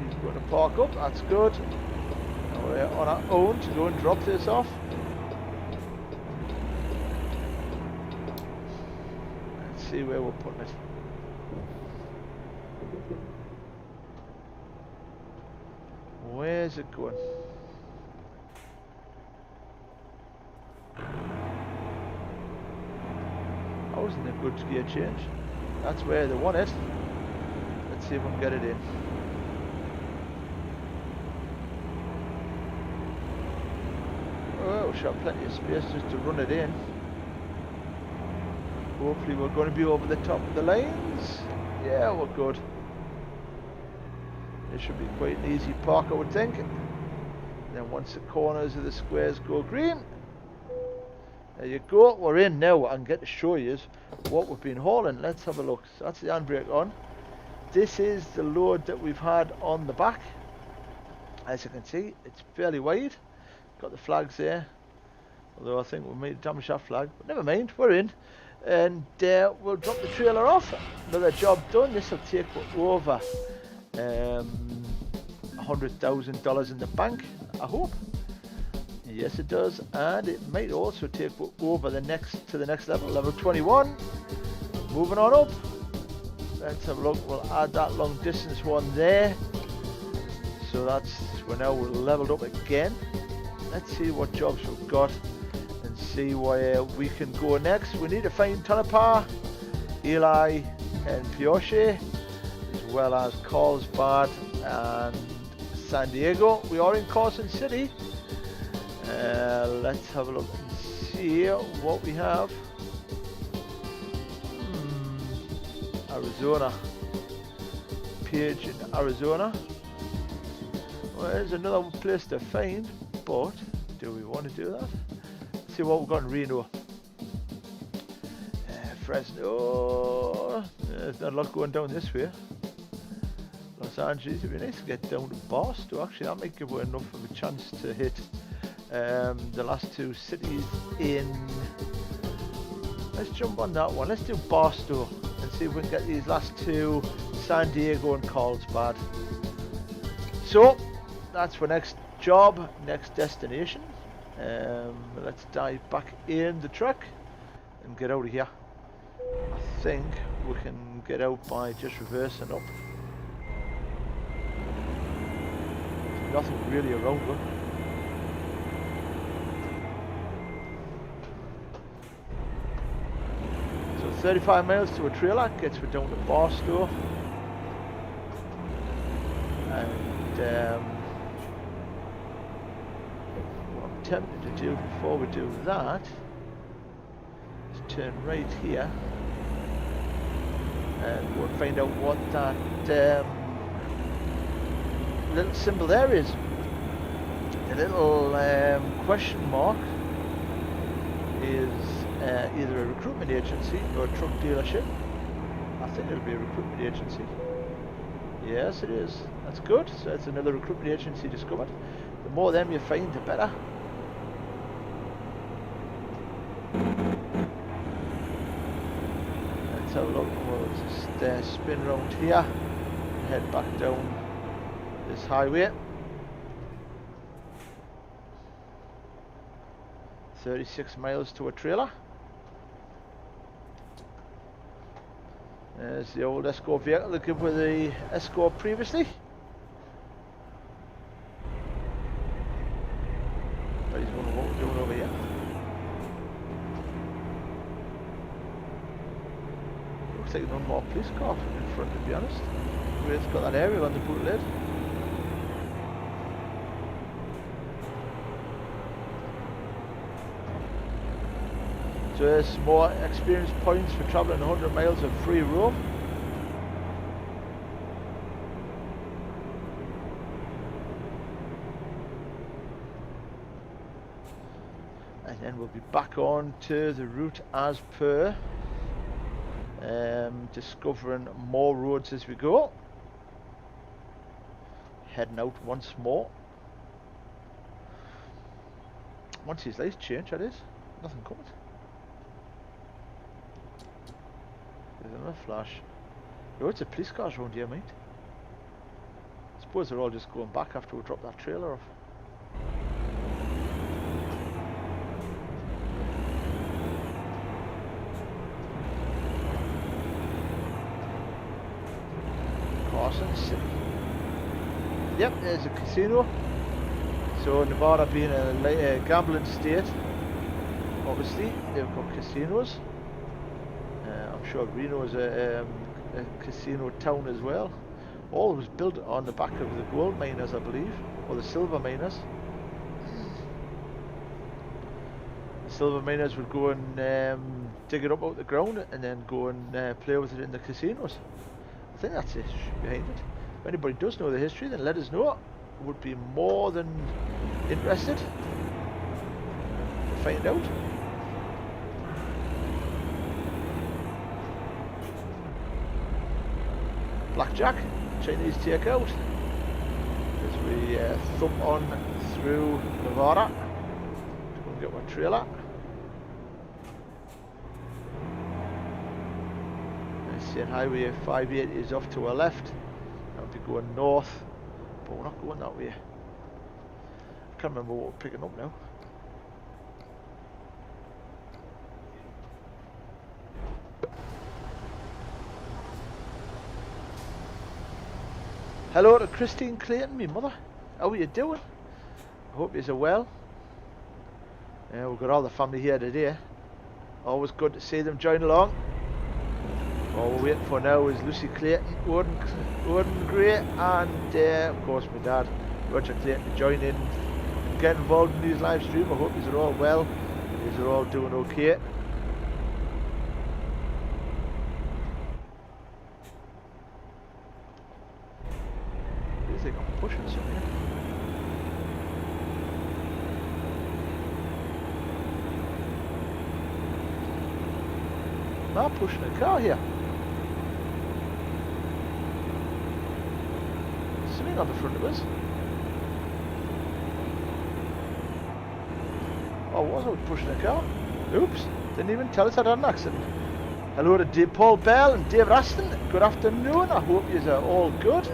He's going to park up, that's good. We're on our own to go and drop this off. see where we're putting it. Where's it going? That wasn't a good gear change. That's where they want it. Let's see if we can get it in. Oh, we should have plenty of space just to run it in. Hopefully we're going to be over the top of the lanes. Yeah, we're good. It should be quite an easy park, I would think. And then once the corners of the squares go green, there you go, we're in now. I can get to show you what we've been hauling. Let's have a look. So that's the handbrake on. This is the load that we've had on the back. As you can see, it's fairly wide. Got the flags there. Although I think we may damage that flag. But never mind, we're in. And we'll drop the trailer off. Another job done. This will take over $100,000 in the bank, I hope. Yes, it does, and it might also take over to the next level, level 21. Moving on up. Let's have a look. We'll add that long distance one there. So we're now leveled up again. Let's see what jobs we've got and see where we can go next. We need to find Tonopah, Eli, and Pioche, as well as Carlsbad and San Diego. We are in Carson City. Let's have a look and see what we have. Arizona. Page in Arizona. Well, there's another place to find, but do we want to do that? Let's see what we've got in Reno. Fresno. There's not a lot going down this way. Los Angeles. It'd be nice to get down to Barstow. Actually, that might give us enough of a chance to hit the last two cities in. Let's jump on that one. Let's do Barstow and see if we can get these last two, San Diego and Carlsbad. So that's for next job, next destination. Let's dive back in the truck and get out of here. I think we can get out by just reversing up. There's nothing really around them. So 35 miles to a trailer gets me down to Barstow. And what I'm tempted to do before we do that is turn right here and we'll find out what that little symbol there is. The little question mark is either a recruitment agency or a truck dealership. I think it'll be a recruitment agency. Yes, it is. That's good. So it's another recruitment agency discovered. The more of them you find, the better. Let's have a look. We'll just spin around here and head back down this highway. 36 miles to a trailer. There's the old Escort vehicle that came with the Escort previously. But he's wondering what we're doing over here. Looks like an unmarked police car in front, to be honest. It's got that aerial on the boot lid. So there's some more experience points for travelling 100 miles of free roam. And then we'll be back on to the route as per, discovering more roads as we go. Heading out once more. Once these lights change, that is. Nothing coming. There's another flash. Loads of police cars around here, mate. I suppose they're all just going back after we drop that trailer off. Sun City. Yep, there's a casino. So Nevada being a gambling state, obviously they've got casinos. I'm sure Reno is a casino town as well. All was built on the back of the gold miners, I believe, or the silver miners. The silver miners would go and dig it up out the ground and then go and play with it in the casinos. I think that's the history behind it. If anybody does know the history, then let us know. Would be more than interested to find out. Blackjack, Chinese takeout, as we thump on through Nevada to go and get my trailer. And Highway 58 is off to our left. I'll be going north, but we're not going that way. I can't remember what we're picking up now. Hello to Christine Clayton, me mother. How are you doing? I hope you're well. We've got all the family here today. Always good to see them join along. All we're waiting for now is Lucy Clayton, Gordon Gray, and of course my dad, Roger Clayton, to join in and get involved in these live stream. I hope you're all well. You're all doing okay. I think I'm pushing something. Am I pushing a car here? Something on the front of us. Oh, was I pushing a car? Oops, didn't even tell us I had an accident. Hello to Paul Bell and David Aston. Good afternoon. I hope you are all good.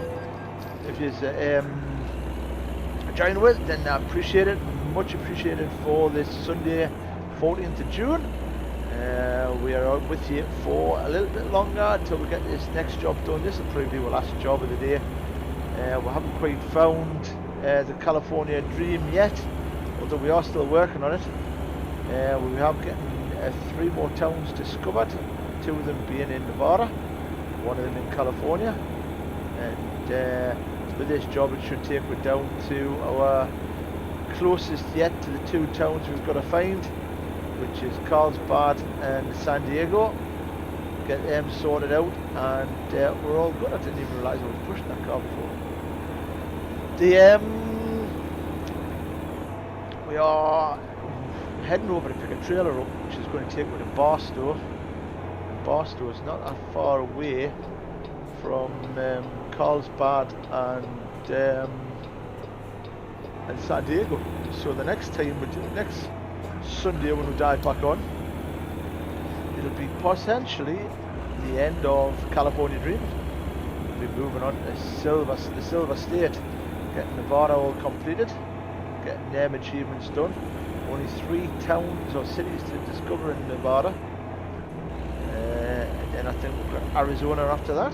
If you join with, then I appreciate it, much appreciated for this Sunday 14th of June. We are out with you for a little bit longer until we get this next job done. This will probably be our last job of the day. We haven't quite found the California dream yet, although we are still working on it. We have getting 3 more towns discovered, 2 of them being in Nevada, 1 of them in California, and with this job it should take me down to our closest yet to the 2 towns we've got to find, which is Carlsbad and San Diego. Get them sorted out and we're all good. I didn't even realise I was pushing that car before. We are heading over to pick a trailer up, which is going to take me to Barstow. And Barstow is not that far away from Carlsbad and San Diego. So the next time, next Sunday when we dive back on, it'll be potentially the end of California Dream. We'll be moving on to the Silver State, getting Nevada all completed, getting them achievements done. Only 3 towns or cities to discover in Nevada, and then I think we've got Arizona after that.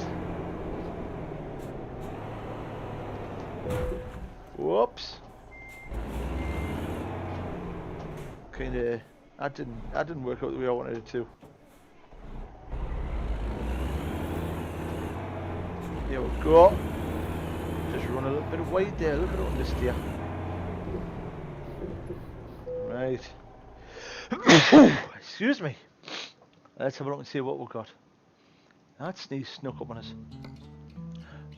Whoops. Kinda, that didn't work out the way I wanted it to. Here we go. Just run a little bit wide there. Look at it on this steer. Right. Excuse me. Let's have a look and see what we've got. That sneeze snuck up on us.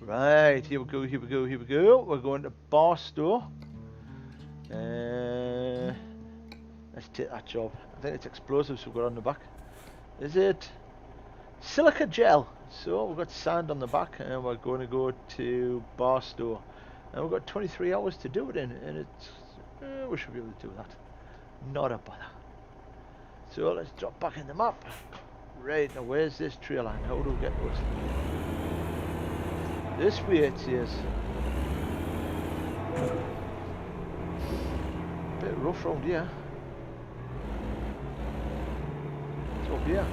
Right, here we go. We're going to Barstow. Let's take that job. I think it's explosives we've got on the back. Is it silica gel? So we've got sand on the back and we're going to go to Barstow. And we've got 23 hours to do it in, and it's we should be able to do that. Not a bother. So let's drop back in the map. Right, now where's this trail line? How do we get to it? This way it says. Bit rough round here. It's up here.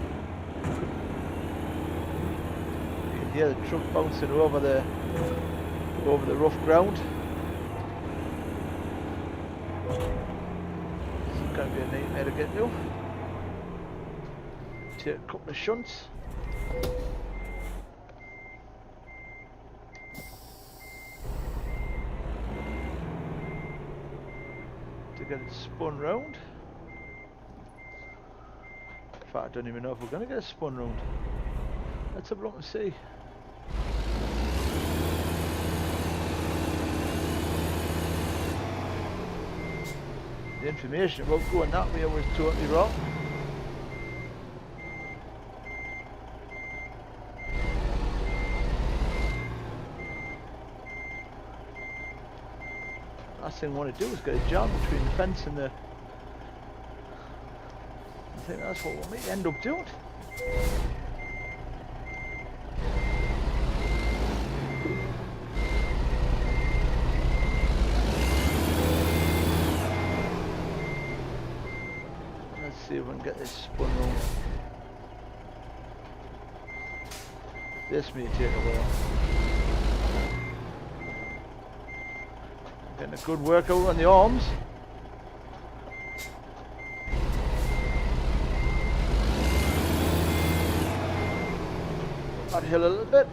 You can hear the truck bouncing over the rough ground. This is going to be a nightmare to get to. Take a couple of shunts. To get it spun round. In fact, I don't even know if we're going to get it spun round. Let's have a look and see. The information about going that way was totally wrong. Last thing I want to do is get a jam between the fence and the... I think that's what we may end up doing. Let's see if we can get this spun round. This may take a while. Getting a good workout on the arms. That hill a little bit.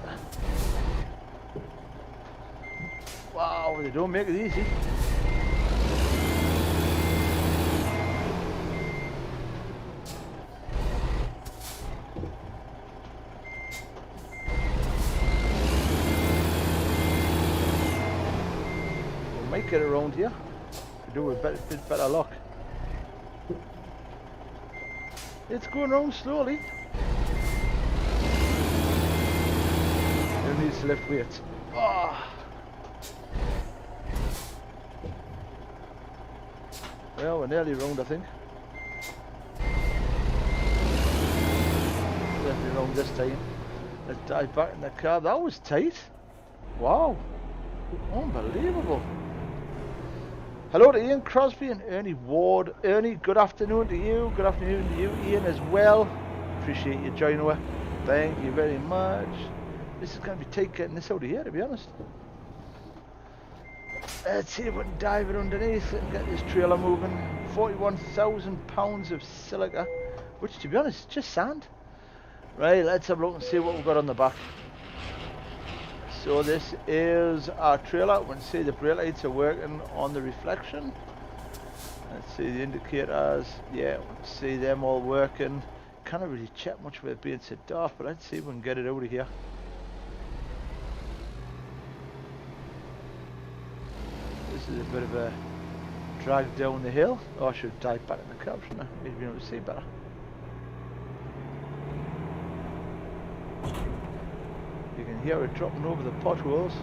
Wow, they don't make it easy. Might get around here. We do with a bit better luck. It's going around slowly. It needs to lift weights. Oh. Well, we're nearly round, I think. Definitely round this time. Let's dive back in the car. That was tight. Wow. Unbelievable. Hello to Ian Crosby and Ernie Ward. Ernie, good afternoon to you. Good afternoon to you, Ian, as well. Appreciate you joining us. Thank you very much. This is going to be tight getting this out of here, to be honest. Let's see if we can dive it underneath and get this trailer moving. 41,000 pounds of silica, which, to be honest, is just sand. Right, let's have a look and see what we've got on the back. So this is our trailer. We can see the brake lights are working on the reflection. Let's see the indicators. Yeah, we can see them all working. Can't really check much with it being so dark, but let's see if we can get it out of here. This is a bit of a drag down the hill. Oh, I should dive back in the cab, shouldn't I? Maybe be able to see better. You can hear it dropping over the potholes.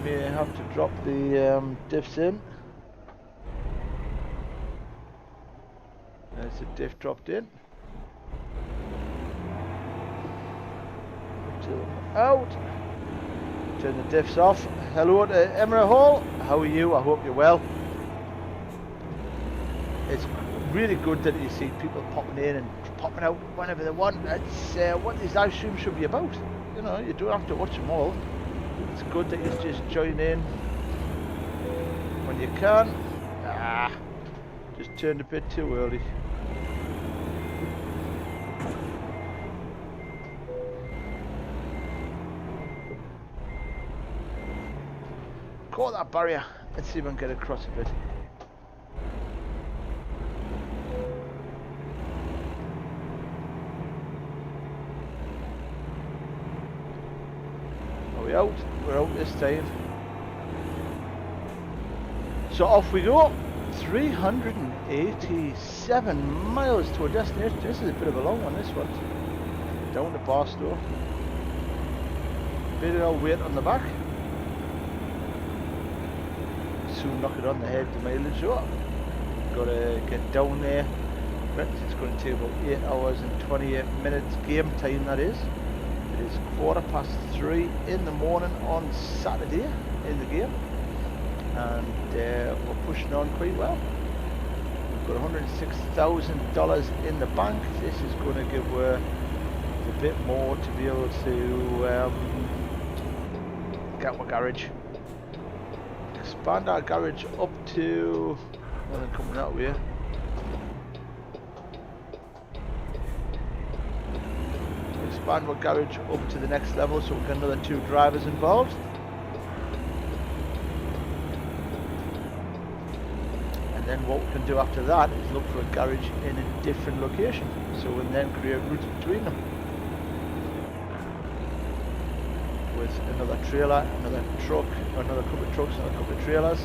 We may have to drop the diffs in. There's the diff dropped in. Out. Turn the diffs off. Hello to Emma Hall. How are you? I hope you're well. It's really good that you see people popping in and popping out whenever they want. That's what these live streams should be about. You know, you don't have to watch them all. It's good that you just join in when you can. Just turned a bit too early. Caught that barrier. Let's see if I can get across a bit. Out. We're out this time. So off we go. 387 miles to our destination. This is a bit of a long one, this one. Down to Barstow. Bit of old weight on the back. Soon knock it on the head, the mileage up. Gotta get down there. It's going to take about 8 hours and 28 minutes game time, that is. It is 3:15 in the morning on Saturday in the game, and we're pushing on quite well. Got $106,000 in the bank. This is going to give her a bit more to be able to get my garage. Expand our garage up to nothing coming out here. Expand my garage up to the next level so we get another 2 drivers involved. And then what we can do after that is look for a garage in a different location, so we can then create routes between them. With another trailer, another truck, another couple of trucks, another couple of trailers.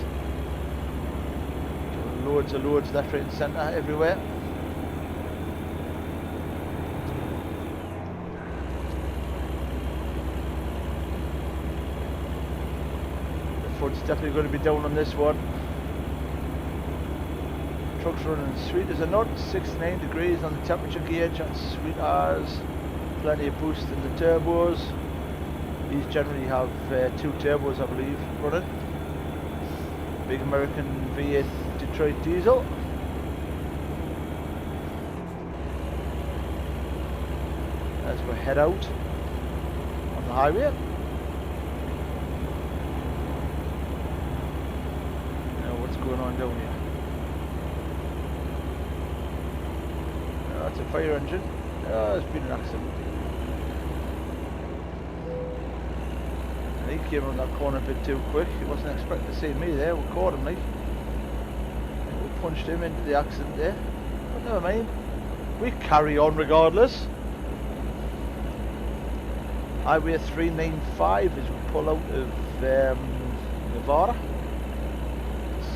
Loads of loads left, right and centre everywhere. The foot's definitely going to be down on this one. Truck's running sweet as a nut, 69 degrees on the temperature gauge, that's sweet as. Plenty of boost in the turbos. These generally have 2 turbos, I believe, running. Big American V8 Detroit diesel. As we head out on the highway. Now what's going on down here? That's a fire engine. Oh, there's been an accident. He came around that corner a bit too quick. He wasn't expecting to see me there. We caught him, like. We punched him into the accident there. But never mind. We carry on regardless. Highway 395 as we pull out of Nevada.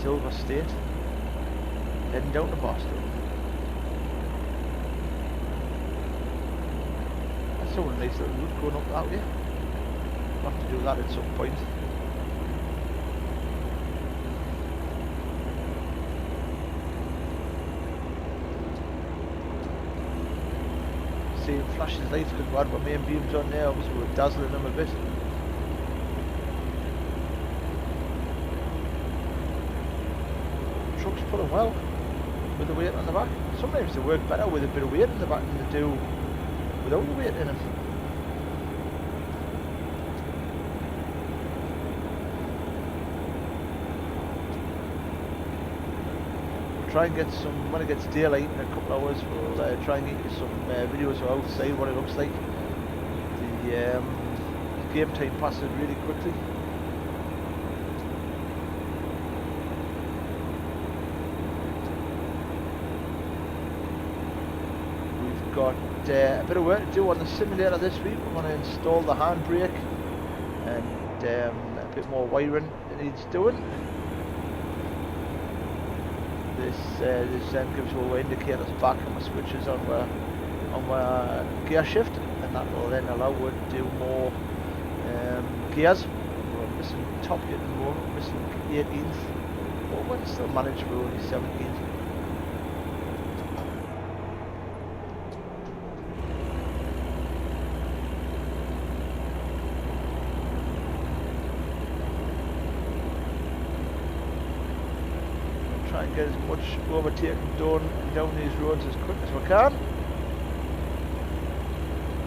Silver State. Heading down to Boston. That's a nice little route going up that way. We'll have to do that at some point. See, flashing lights because we had our main beams on there, obviously we were dazzling them a bit. Truck's pulling well with the weight on the back. Sometimes they work better with a bit of weight in the back than they do without the weight in them. Try and get some, when it gets daylight in a couple of hours, we'll try and get you some videos of outside, what it looks like. The game time passes really quickly. We've got a bit of work to do on the simulator this week. We're going to install the handbrake and a bit more wiring that needs doing. This then gives all indicators back on the switches on my gear shift, and that will then allow it to do more gears. We're missing top gear at the moment, missing 18th, but we can still manage for only 17th. Try and get as much overtaking done down these roads as quick as we can.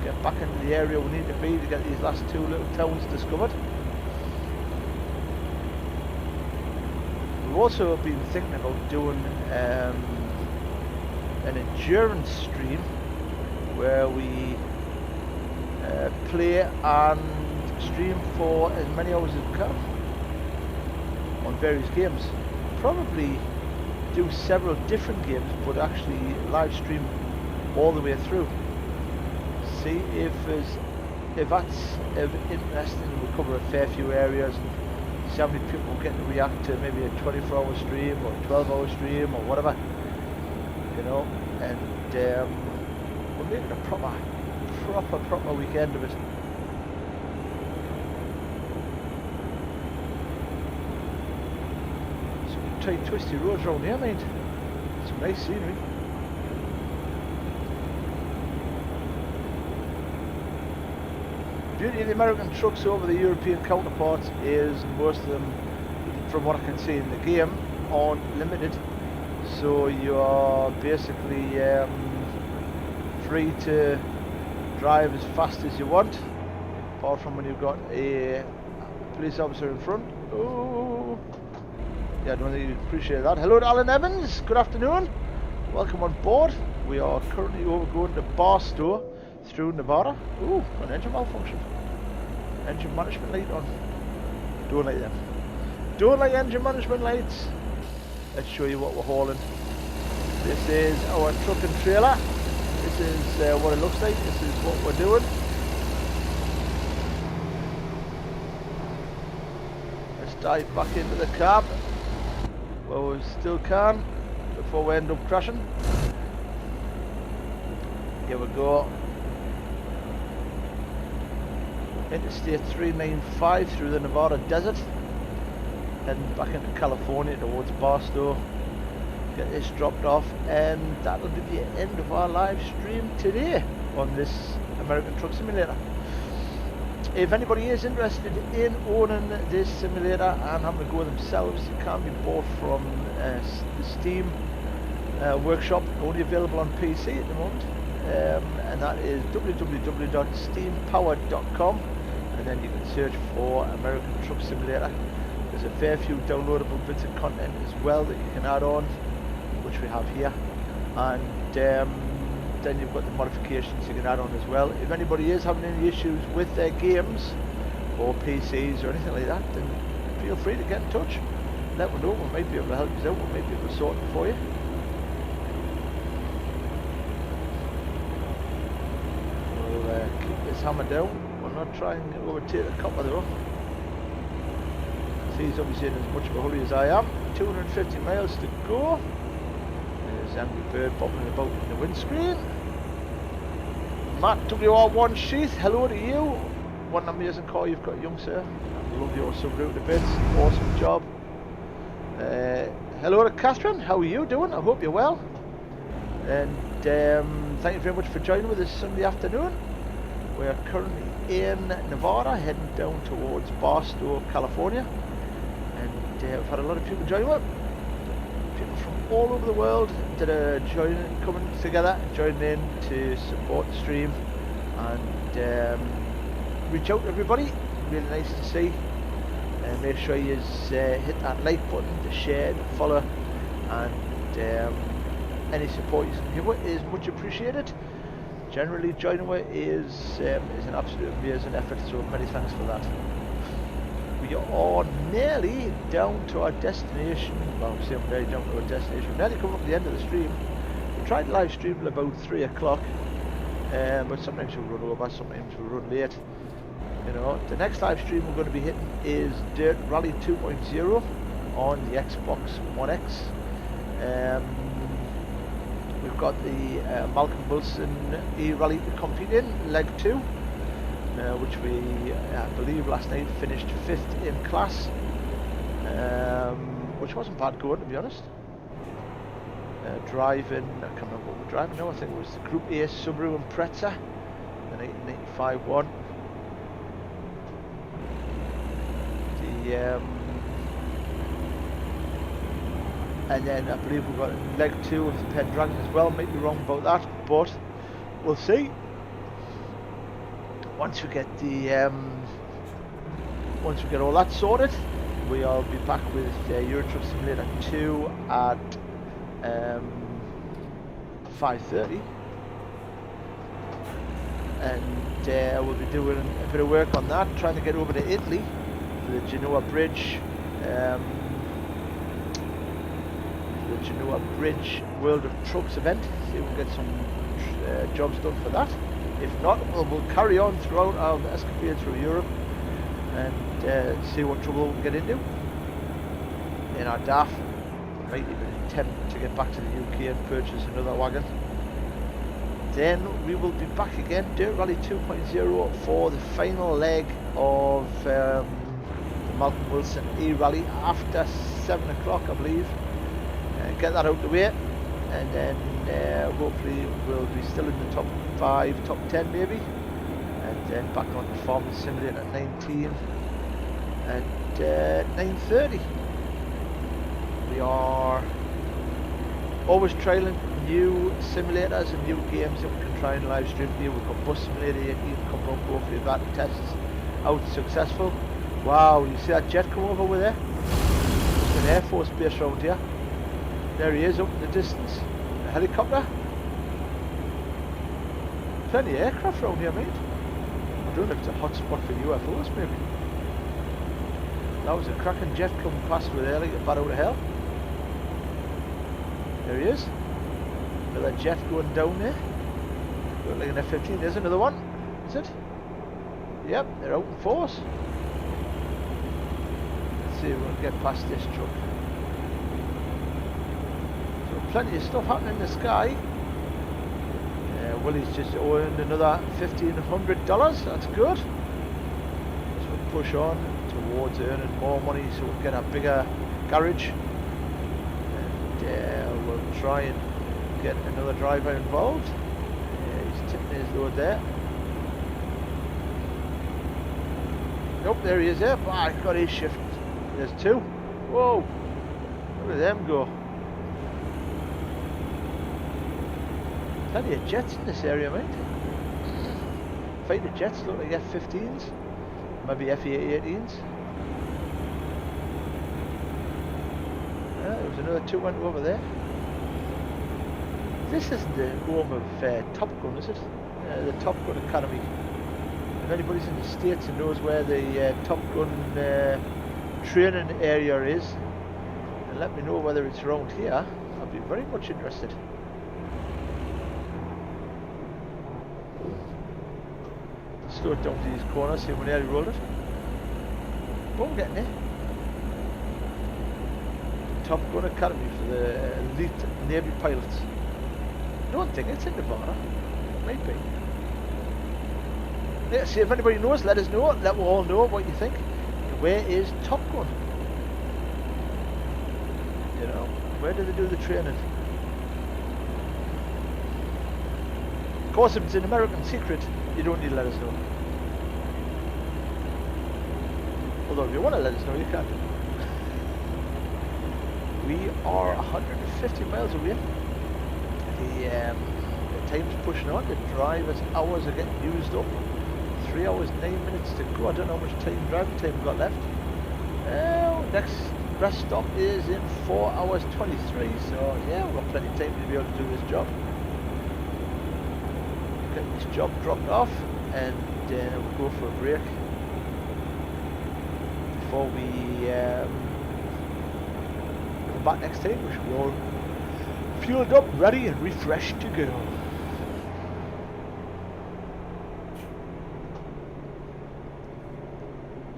Get back into the area we need to be to get these last 2 little towns discovered. We've also been thinking about doing an endurance stream where we play and stream for as many hours as we can on various games. Probably do several different games, but actually live stream all the way through. See if that's of interest, and we'll cover a fair few areas and see how many people get to react to maybe a 24-hour stream or a 12-hour stream or whatever, you know, and we'll make it a proper weekend of it. Twisty roads around here, mate. Some nice scenery. The beauty of the American trucks over the European counterparts is most of them, from what I can see in the game, aren't limited. so you are basically free to drive as fast as you want, apart from when you've got a police officer in front. Oh, yeah, I don't think you appreciate that. Hello to Alan Evans, good afternoon, welcome on board. We are currently going to Barstow through Nevada. Ooh, an engine malfunction. Engine management light on. Don't like them. Don't like engine management lights. Let's show you what we're hauling. This is our truck and trailer. This is what it looks like. This is what we're doing. Let's dive back into the cab. Well, we still can before we end up crashing. Here we go. Interstate 395 through the Nevada desert. Heading back into California towards Barstow. Get this dropped off, and that'll be the end of our live stream today on this American Truck Simulator. If anybody is interested in owning this simulator and having to go themselves, it can be bought from the Steam workshop, only available on PC at the moment, and that is www.steampowered.com, and then you can search for American Truck Simulator. There's a fair few downloadable bits of content as well that you can add on, which we have here, and then you've got the modifications you can add on as well. If anybody is having any issues with their games or PCs or anything like that, then feel free to get in touch. Let me know, we might be able to help you out, we might be able to sort it for you. We'll keep this hammer down. We're not trying to overtake the copper though. He's obviously in as much of a hurry as I am. 250 miles to go. There's Angry Bird bobbing about in the windscreen. Matt WR1 Sheath, hello to you. What an amazing car you've got, young sir. I love your Subaru to bits. Awesome job. Hello to Catherine, how are you doing? I hope you're well. And thank you very much for joining with us Sunday afternoon. We are currently in Nevada, heading down towards Barstow, California. And we've had a lot of people join up. People from all over the world that are coming together, joining in to support the stream and reach out to everybody. Really nice to see. And make sure you hit that like button, the share, the follow, and any support you can give it is much appreciated. Generally, joining it is an absolute amazing effort, so many thanks for that. We are nearly down to our destination. Well, I'm saying nearly down to our destination. We're nearly coming up to the end of the stream. We tried to live stream at about 3 o'clock, but sometimes we run over, sometimes we run late. You know, the next live stream we're going to be hitting is Dirt Rally 2.0 on the Xbox One X. We've got the Malcolm Wilson E-Rally to compete in, leg 2. Which we, I believe last night finished 5th in class, which wasn't bad going, to be honest. Driving, I can't remember what we're driving now, I think it was the Group A Subaru Impreza, the 1995 one. And then I believe we've got leg 2 of the Pendragon as well, might be wrong about that, but we'll see. Once we get all that sorted, we'll be back with Euro Truck Simulator 2 at 5:30, and we'll be doing a bit of work on that, trying to get over to Italy for the Genoa Bridge, World of Trucks event. See if we can get some jobs done for that. If not, we'll carry on throughout our escapade through Europe and see what trouble we can get into. In our DAF, we might even attempt to get back to the UK and purchase another wagon. Then we will be back again, Dirt Rally 2.0, for the final leg of the Malcolm Wilson E-Rally after 7 o'clock, I believe. Get that out the way, and then hopefully we'll be still in the top 5, top 10 maybe, and then back on the Farming Simulator at 19 and 9:30. We are always trialing new simulators and new games that we can try and live stream to you. We've got Bus Simulator here, coming up, hopefully that tests out successful. Wow, you see that jet come over there? There's an Air Force base around here. There he is up in the distance. A helicopter. Plenty of aircraft around here, mate. I don't know if it's a hot spot for UFOs, maybe. That was a cracking jet coming past with there like a bat out of hell. There he is. Another jet going down there. Looks like an F-15. There's another one. Is it? Yep, they're out in force. Let's see if we can get past this truck. So plenty of stuff happening in the sky. Willie's just earned another $1,500. That's good. So we'll push on towards earning more money so we can get a bigger garage. And we'll try and get another driver involved. He's tipping his load there. Nope, there he is there. Oh, I got his shift. There's two. Whoa! Look at them go. Plenty of jets in this area, mate. Fighter jets look like F-15s. Maybe F-18s. There was another two went over there. This isn't the home of Top Gun, is it? The Top Gun Academy. If anybody's in the States and knows where the Top Gun training area is, and let me know whether it's around here, I'd be very much interested. Slow it down to these corners, see when we nearly rolled it. But we're getting there. Top Gun Academy for the elite Navy pilots. I don't think it's in Nevada. Might be. Yeah, see if anybody knows, let us know. Let we all know what you think. Where is Top Gun? You know, where do they do the training? Of course, if it's an American secret, you don't need to let us know. Although if you want to let us know, you can. We are 150 miles away. The time's pushing on. The driver's hours are getting used up. 3 hours 9 minutes to go. I don't know how much driving time we've got left. Next rest stop is in 4 hours 23. So yeah, we've got plenty of time to be able to do this job. Get this job dropped off and we'll go for a break before we come back next time. We should be all fueled up, ready and refreshed to go.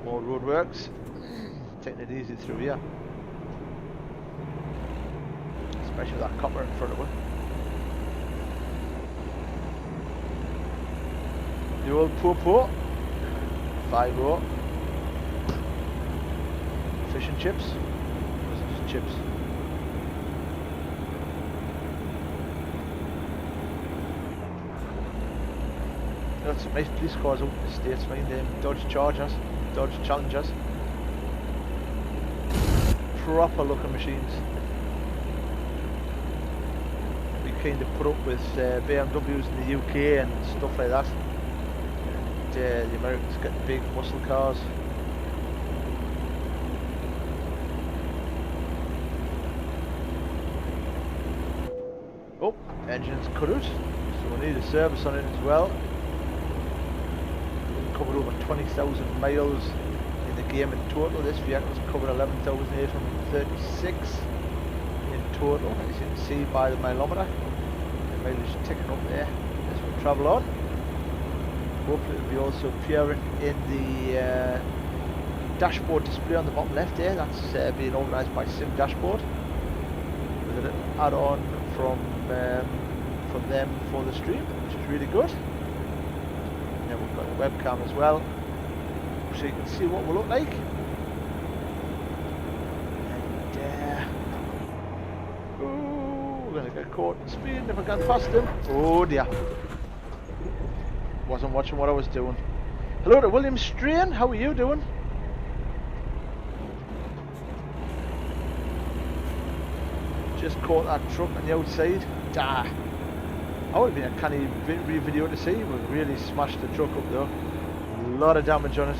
More roadworks. Taking it easy through here, especially with that copper in front of it. The old Popo 5-0 fish and chips. Or is it just chips? Got some nice police cars out in the States, mind them Dodge Chargers, Dodge Challengers. Proper looking machines. We kind of put up with BMWs in the UK and stuff like that. The Americans get the big muscle cars. Oh, engine's cut out, so we need a service on it as well. We've covered over 20,000 miles in the game in total. This vehicle's covered 11,836 in total, as you can see by the mileometer. The mileage ticking up there as we travel on. Hopefully it will be also appearing in the dashboard display on the bottom left there. That's being organised by Sim Dashboard with a little add-on from them for the stream, which is really good. And then we've got a webcam as well, so you can see what we look like. And we're going to get caught in speed if I can pass them. Oh dear. Wasn't watching what I was doing. Hello to William Strain, how are you doing? just caught that truck on the outside. Ah, I would have been a canny video to see. We really smashed the truck up though. A lot of damage on it.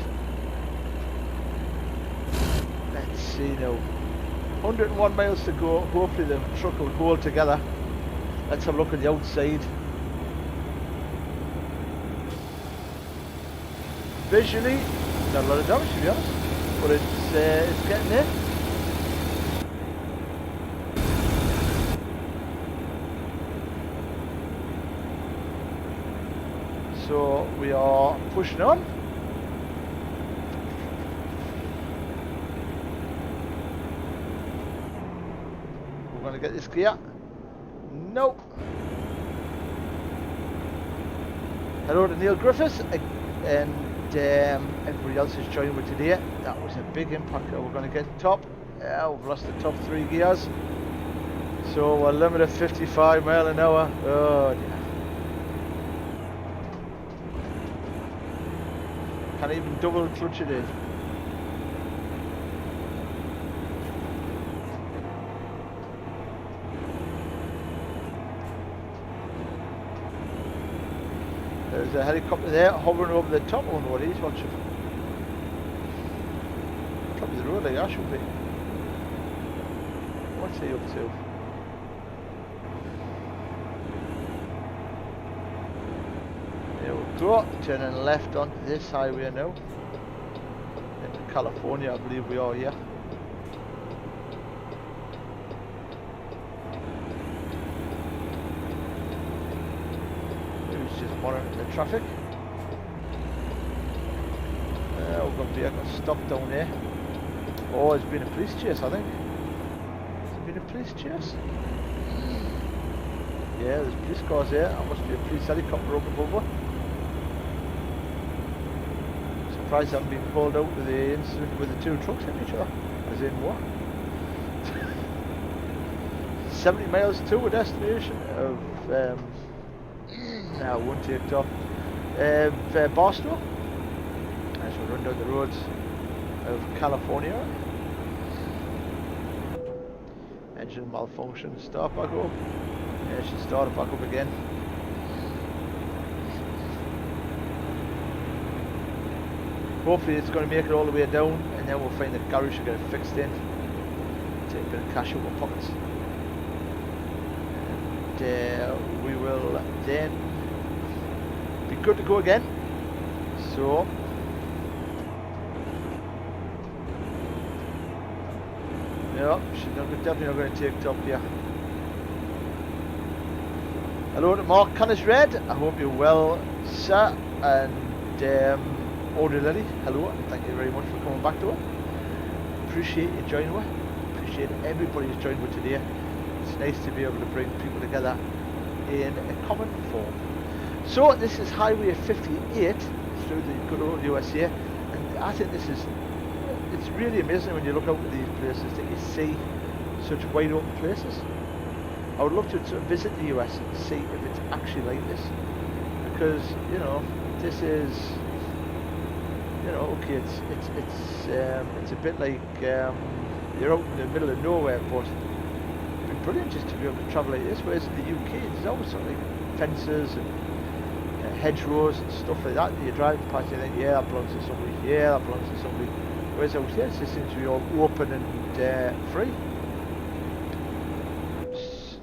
Let's see now. 101 miles to go. Hopefully the truck will hold together. Let's have a look at the outside. Visually, not a lot of damage to be honest, but it's getting there. So we are pushing on. We're going to get this clear. Nope. Hello to Neil Griffiths and everybody else is joining with today. That was a big impact. We're going to get top. We've lost the top 3 gears. So we're limited 55 mile an hour. Oh dear. Can't even double clutch it in. There's a helicopter there hovering over the top. I wonder what he's watching. Probably the road like I should be. What's he up to? There we go. Turning left onto this highway now. Into California, I believe we are here. Monitoring the traffic. We've got vehicles stopped down there. Oh, there's been a police chase, I think. Has there been a police chase? Yeah, there's police cars there. That must be a police helicopter up above her. Surprised I haven't been called out with the incident with the 2 trucks hitting each other. As in what? 70 miles to a destination of now one take off Barstow as we run down the roads of California. Engine malfunction, start back up. Yeah, she started back up again. Hopefully it's going to make it all the way down and then we'll find the garage to get it fixed in. Take a bit of cash out of our pockets. And we will then be good to go again. So no, she's definitely not going to take top here. Hello to Mark Connors Red. I hope you're well, sir. And Audrey Lily, hello, and thank you very much for coming back to her. Appreciate you joining her. Appreciate everybody who's joined her today. It's nice to be able to bring people together in a common form. So this is Highway 58 through the good old USA, and I think it's really amazing when you look out at these places that you see such wide open places. I would love to visit the US and see if it's actually like this, because this is okay, it's a bit like you're out in the middle of nowhere, but it'd be brilliant just to be able to travel like this. Whereas in the UK, there's always sort of like fences and hedgerows and stuff like that you drive past, you think, yeah, that belongs to somebody, yeah, that belongs to somebody. Whereas out here, it just seems to be all open and free.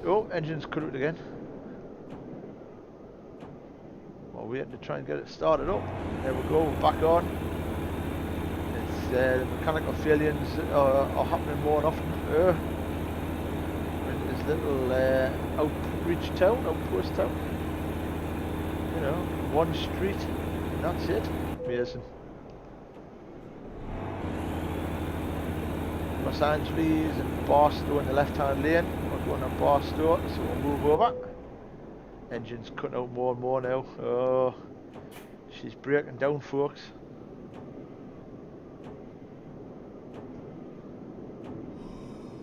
Oh, engine's cut out again. Well, we had to try and get it started up. There we go, we're back on. It's the mechanical failures are happening more often. In this little outpost town. One street, and that's it. Amazing. Los Angeles and Barstow in the left-hand lane. We're going on Barstow, so we'll move over. Engine's cutting out more and more now. Oh, she's breaking down, folks.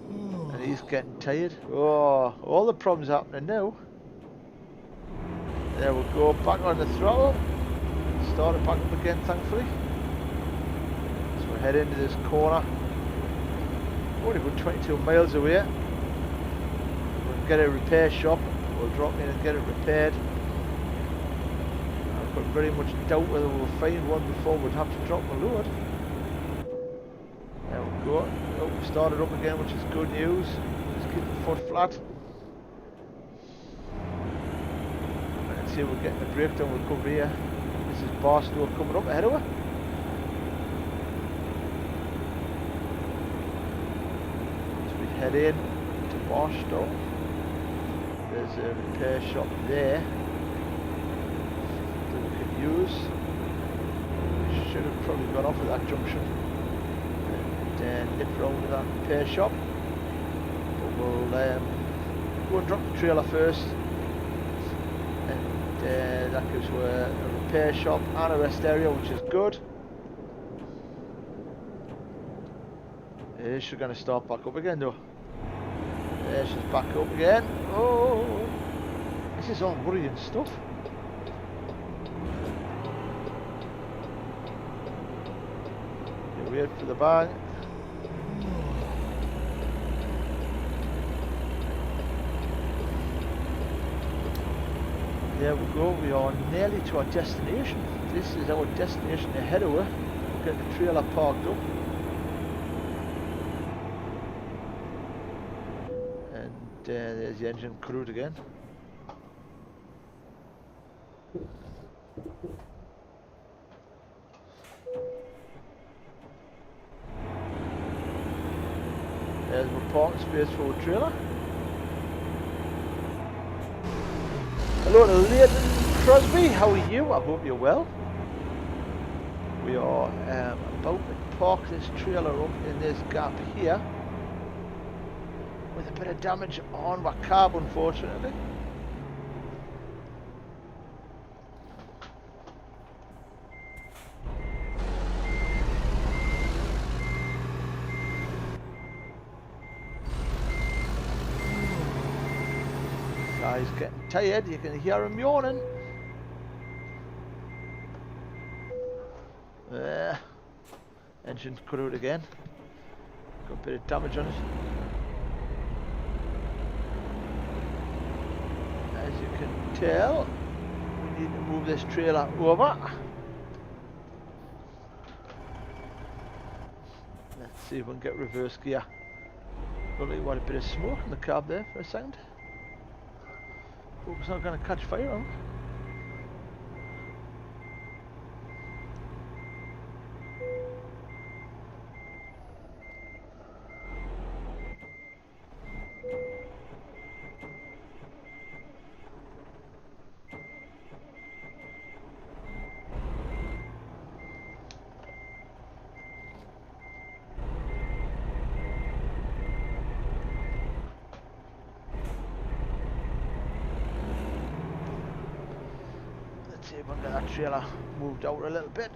And he's getting tired. Oh, all the problems happening now. There we go, back on the throttle. Started back up again, thankfully. So we'll head into this corner. Only about 22 miles away. get a repair shop. We'll drop in and get it repaired. I've got very much doubt whether we'll find one before we'd have to drop the load. There we go. Oh, we started up again, which is good news. Just keep the foot flat. Let's see if we're getting a breakdown. We'll cover here. This is Barstow coming up ahead of her. So we head in to Barstow. There's a repair shop there that we can use. We should have probably gone off at that junction and nip round to that repair shop. But we'll go and drop the trailer first, and that gives us a repair shop and a rest area, which is good. She's going to start back up again though. There she's back up again. Oh, this is all worrying stuff. You wait for the bang. There we go, we are nearly to our destination. This is our destination ahead of us. We'll get the trailer parked up. And there's the engine crude again. There's my parking space for the trailer. Hello to Leighton Crosby, how are you? I hope you're well. We are about to park this trailer up in this gap here with a bit of damage on my cab, unfortunately. Guy's getting tired, you can hear him yawning. Engine's cut out again. Got a bit of damage on it. As you can tell, we need to move this trailer over. Let's see if we can get reverse gear. Looked like we had a bit of smoke in the cab there for a second. Hope it's not going to catch fire on. See if I can get that trailer moved out a little bit.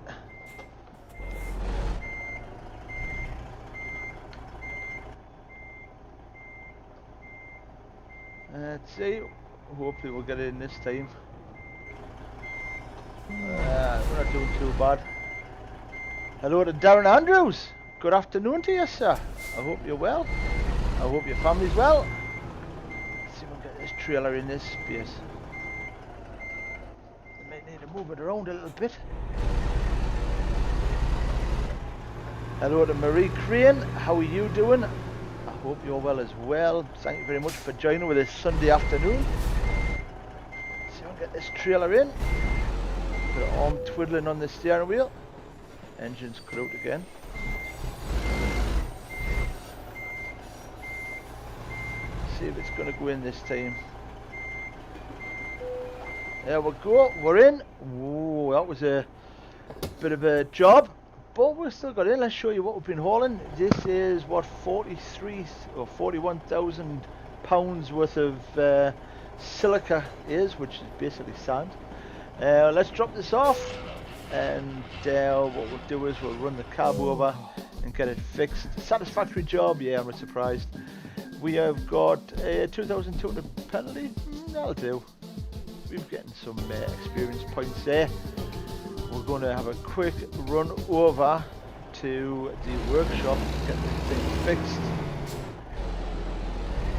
Let's see. Hopefully we'll get it in this time. We're not doing too bad. Hello to Darren Andrews. Good afternoon to you, sir. I hope you're well. I hope your family's well. Let's see if we can get this trailer in this space. Need to move it around a little bit. Hello to Marie Crane, how are you doing? I hope you're well as well. Thank you very much for joining with this Sunday afternoon. See if I can get this trailer in. Bit of arm twiddling on the steering wheel. Engine's cut out again. See if it's going to go in this time. There we go, we're in. Ooh, that was a bit of a job, but we've still got in. Let's show you what we've been hauling. This is what 43 or 41,000 pounds worth of silica is, which is basically sand. Let's drop this off, and what we'll do is we'll run the cab over and get it fixed. Satisfactory job? Yeah, I'm not surprised. We have got a 2,200 penalty. That'll do. We're getting some experience points there. We're going to have a quick run over to the workshop to get this thing fixed.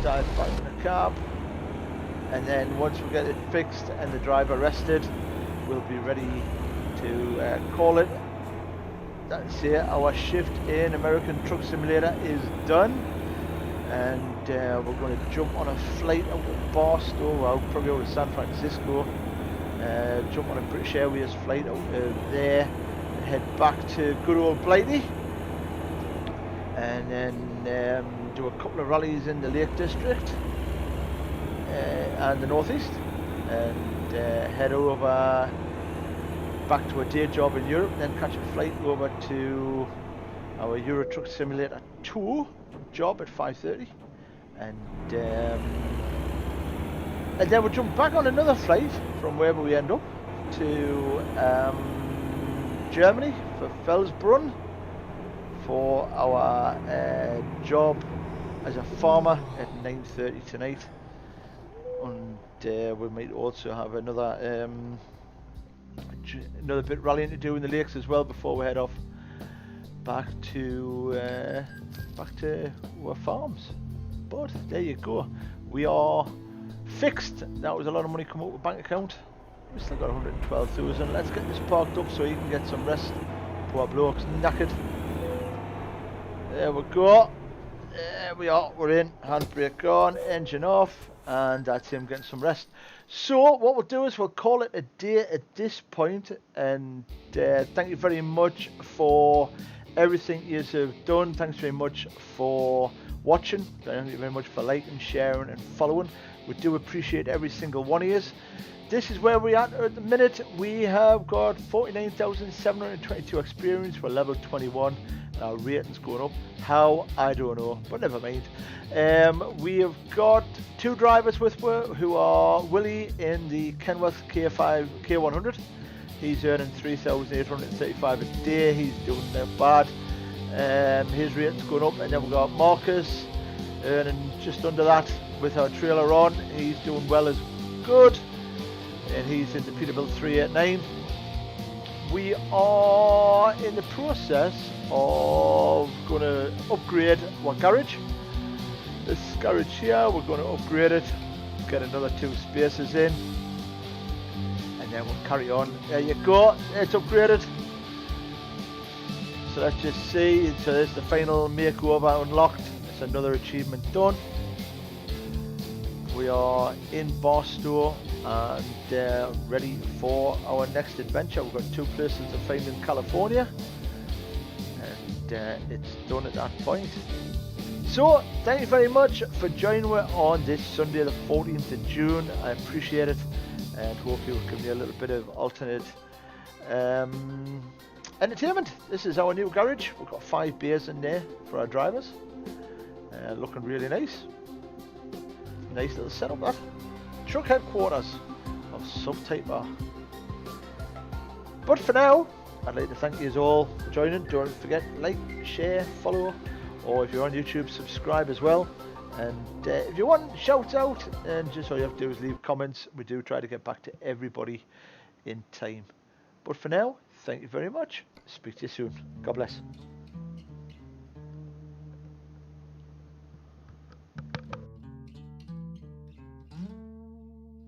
Dive back in the cab. and then once we get it fixed and the driver rested, we'll be ready to call it. That's it. Our shift in American Truck Simulator is done, and we're going to jump on a flight out of Barstow, well, probably out of San Francisco. Jump on a British Airways flight out of there and head back to good old Blighty, and then do a couple of rallies in the Lake District and the Northeast, and head over back to a day job in Europe, then catch a flight over to our Euro Truck Simulator 2 job at 5:30, and then we'll jump back on another flight from wherever we end up to Germany for Felsbrunn for our job as a farmer at 9:30 tonight, and we might also have another bit rallying to do in the lakes as well before we head off back to our farms. But there you go, we are fixed. That was a lot of money come out of the bank account. We still got 112,000. Let's get this parked up so he can get some rest. Poor bloke's knackered. There we go. There we are. We're in. Handbrake on. Engine off. And that's him getting some rest. So what we'll do is we'll call it a day at this point. And thank you very much for everything you have done. Thanks very much for watching. Thank you very much for liking, sharing and following. We do appreciate every single one of you. This is where we're at the minute. We have got 49,722 experience. We're level 21 and our rating's going up. How? I don't know, but never mind. We have got two drivers with us who are Willie in the Kenworth K100. He's earning 3,835 a day. He's doing no bad. His rating's going up, and then we've got Marcus earning just under that with our trailer on. He's doing well as good, and he's in the Peterbilt 389. We are in the process of going to upgrade our garage. This garage here, we're going to upgrade it, get another 2 spaces in, and then we'll carry on. There you go, it's upgraded. So let's just see. So there's the final makeover unlocked. It's another achievement done. We are in Barstow and ready for our next adventure. We've got 2 places to find in California, and it's done at that point. So thank you very much for joining me on this Sunday the 14th of June. I appreciate it, and hope you'll give me a little bit of alternate entertainment. This is our new garage. We've got 5 bays in there for our drivers. Looking really nice. Nice little setup, that. Truck headquarters of Subtype R. But for now, I'd like to thank you all for joining. Don't forget, like, share, follow, or if you're on YouTube, subscribe as well. And if you want shouts out, and just all you have to do is leave comments. We do try to get back to everybody in time. But for now, thank you very much. Speak to you soon. God bless.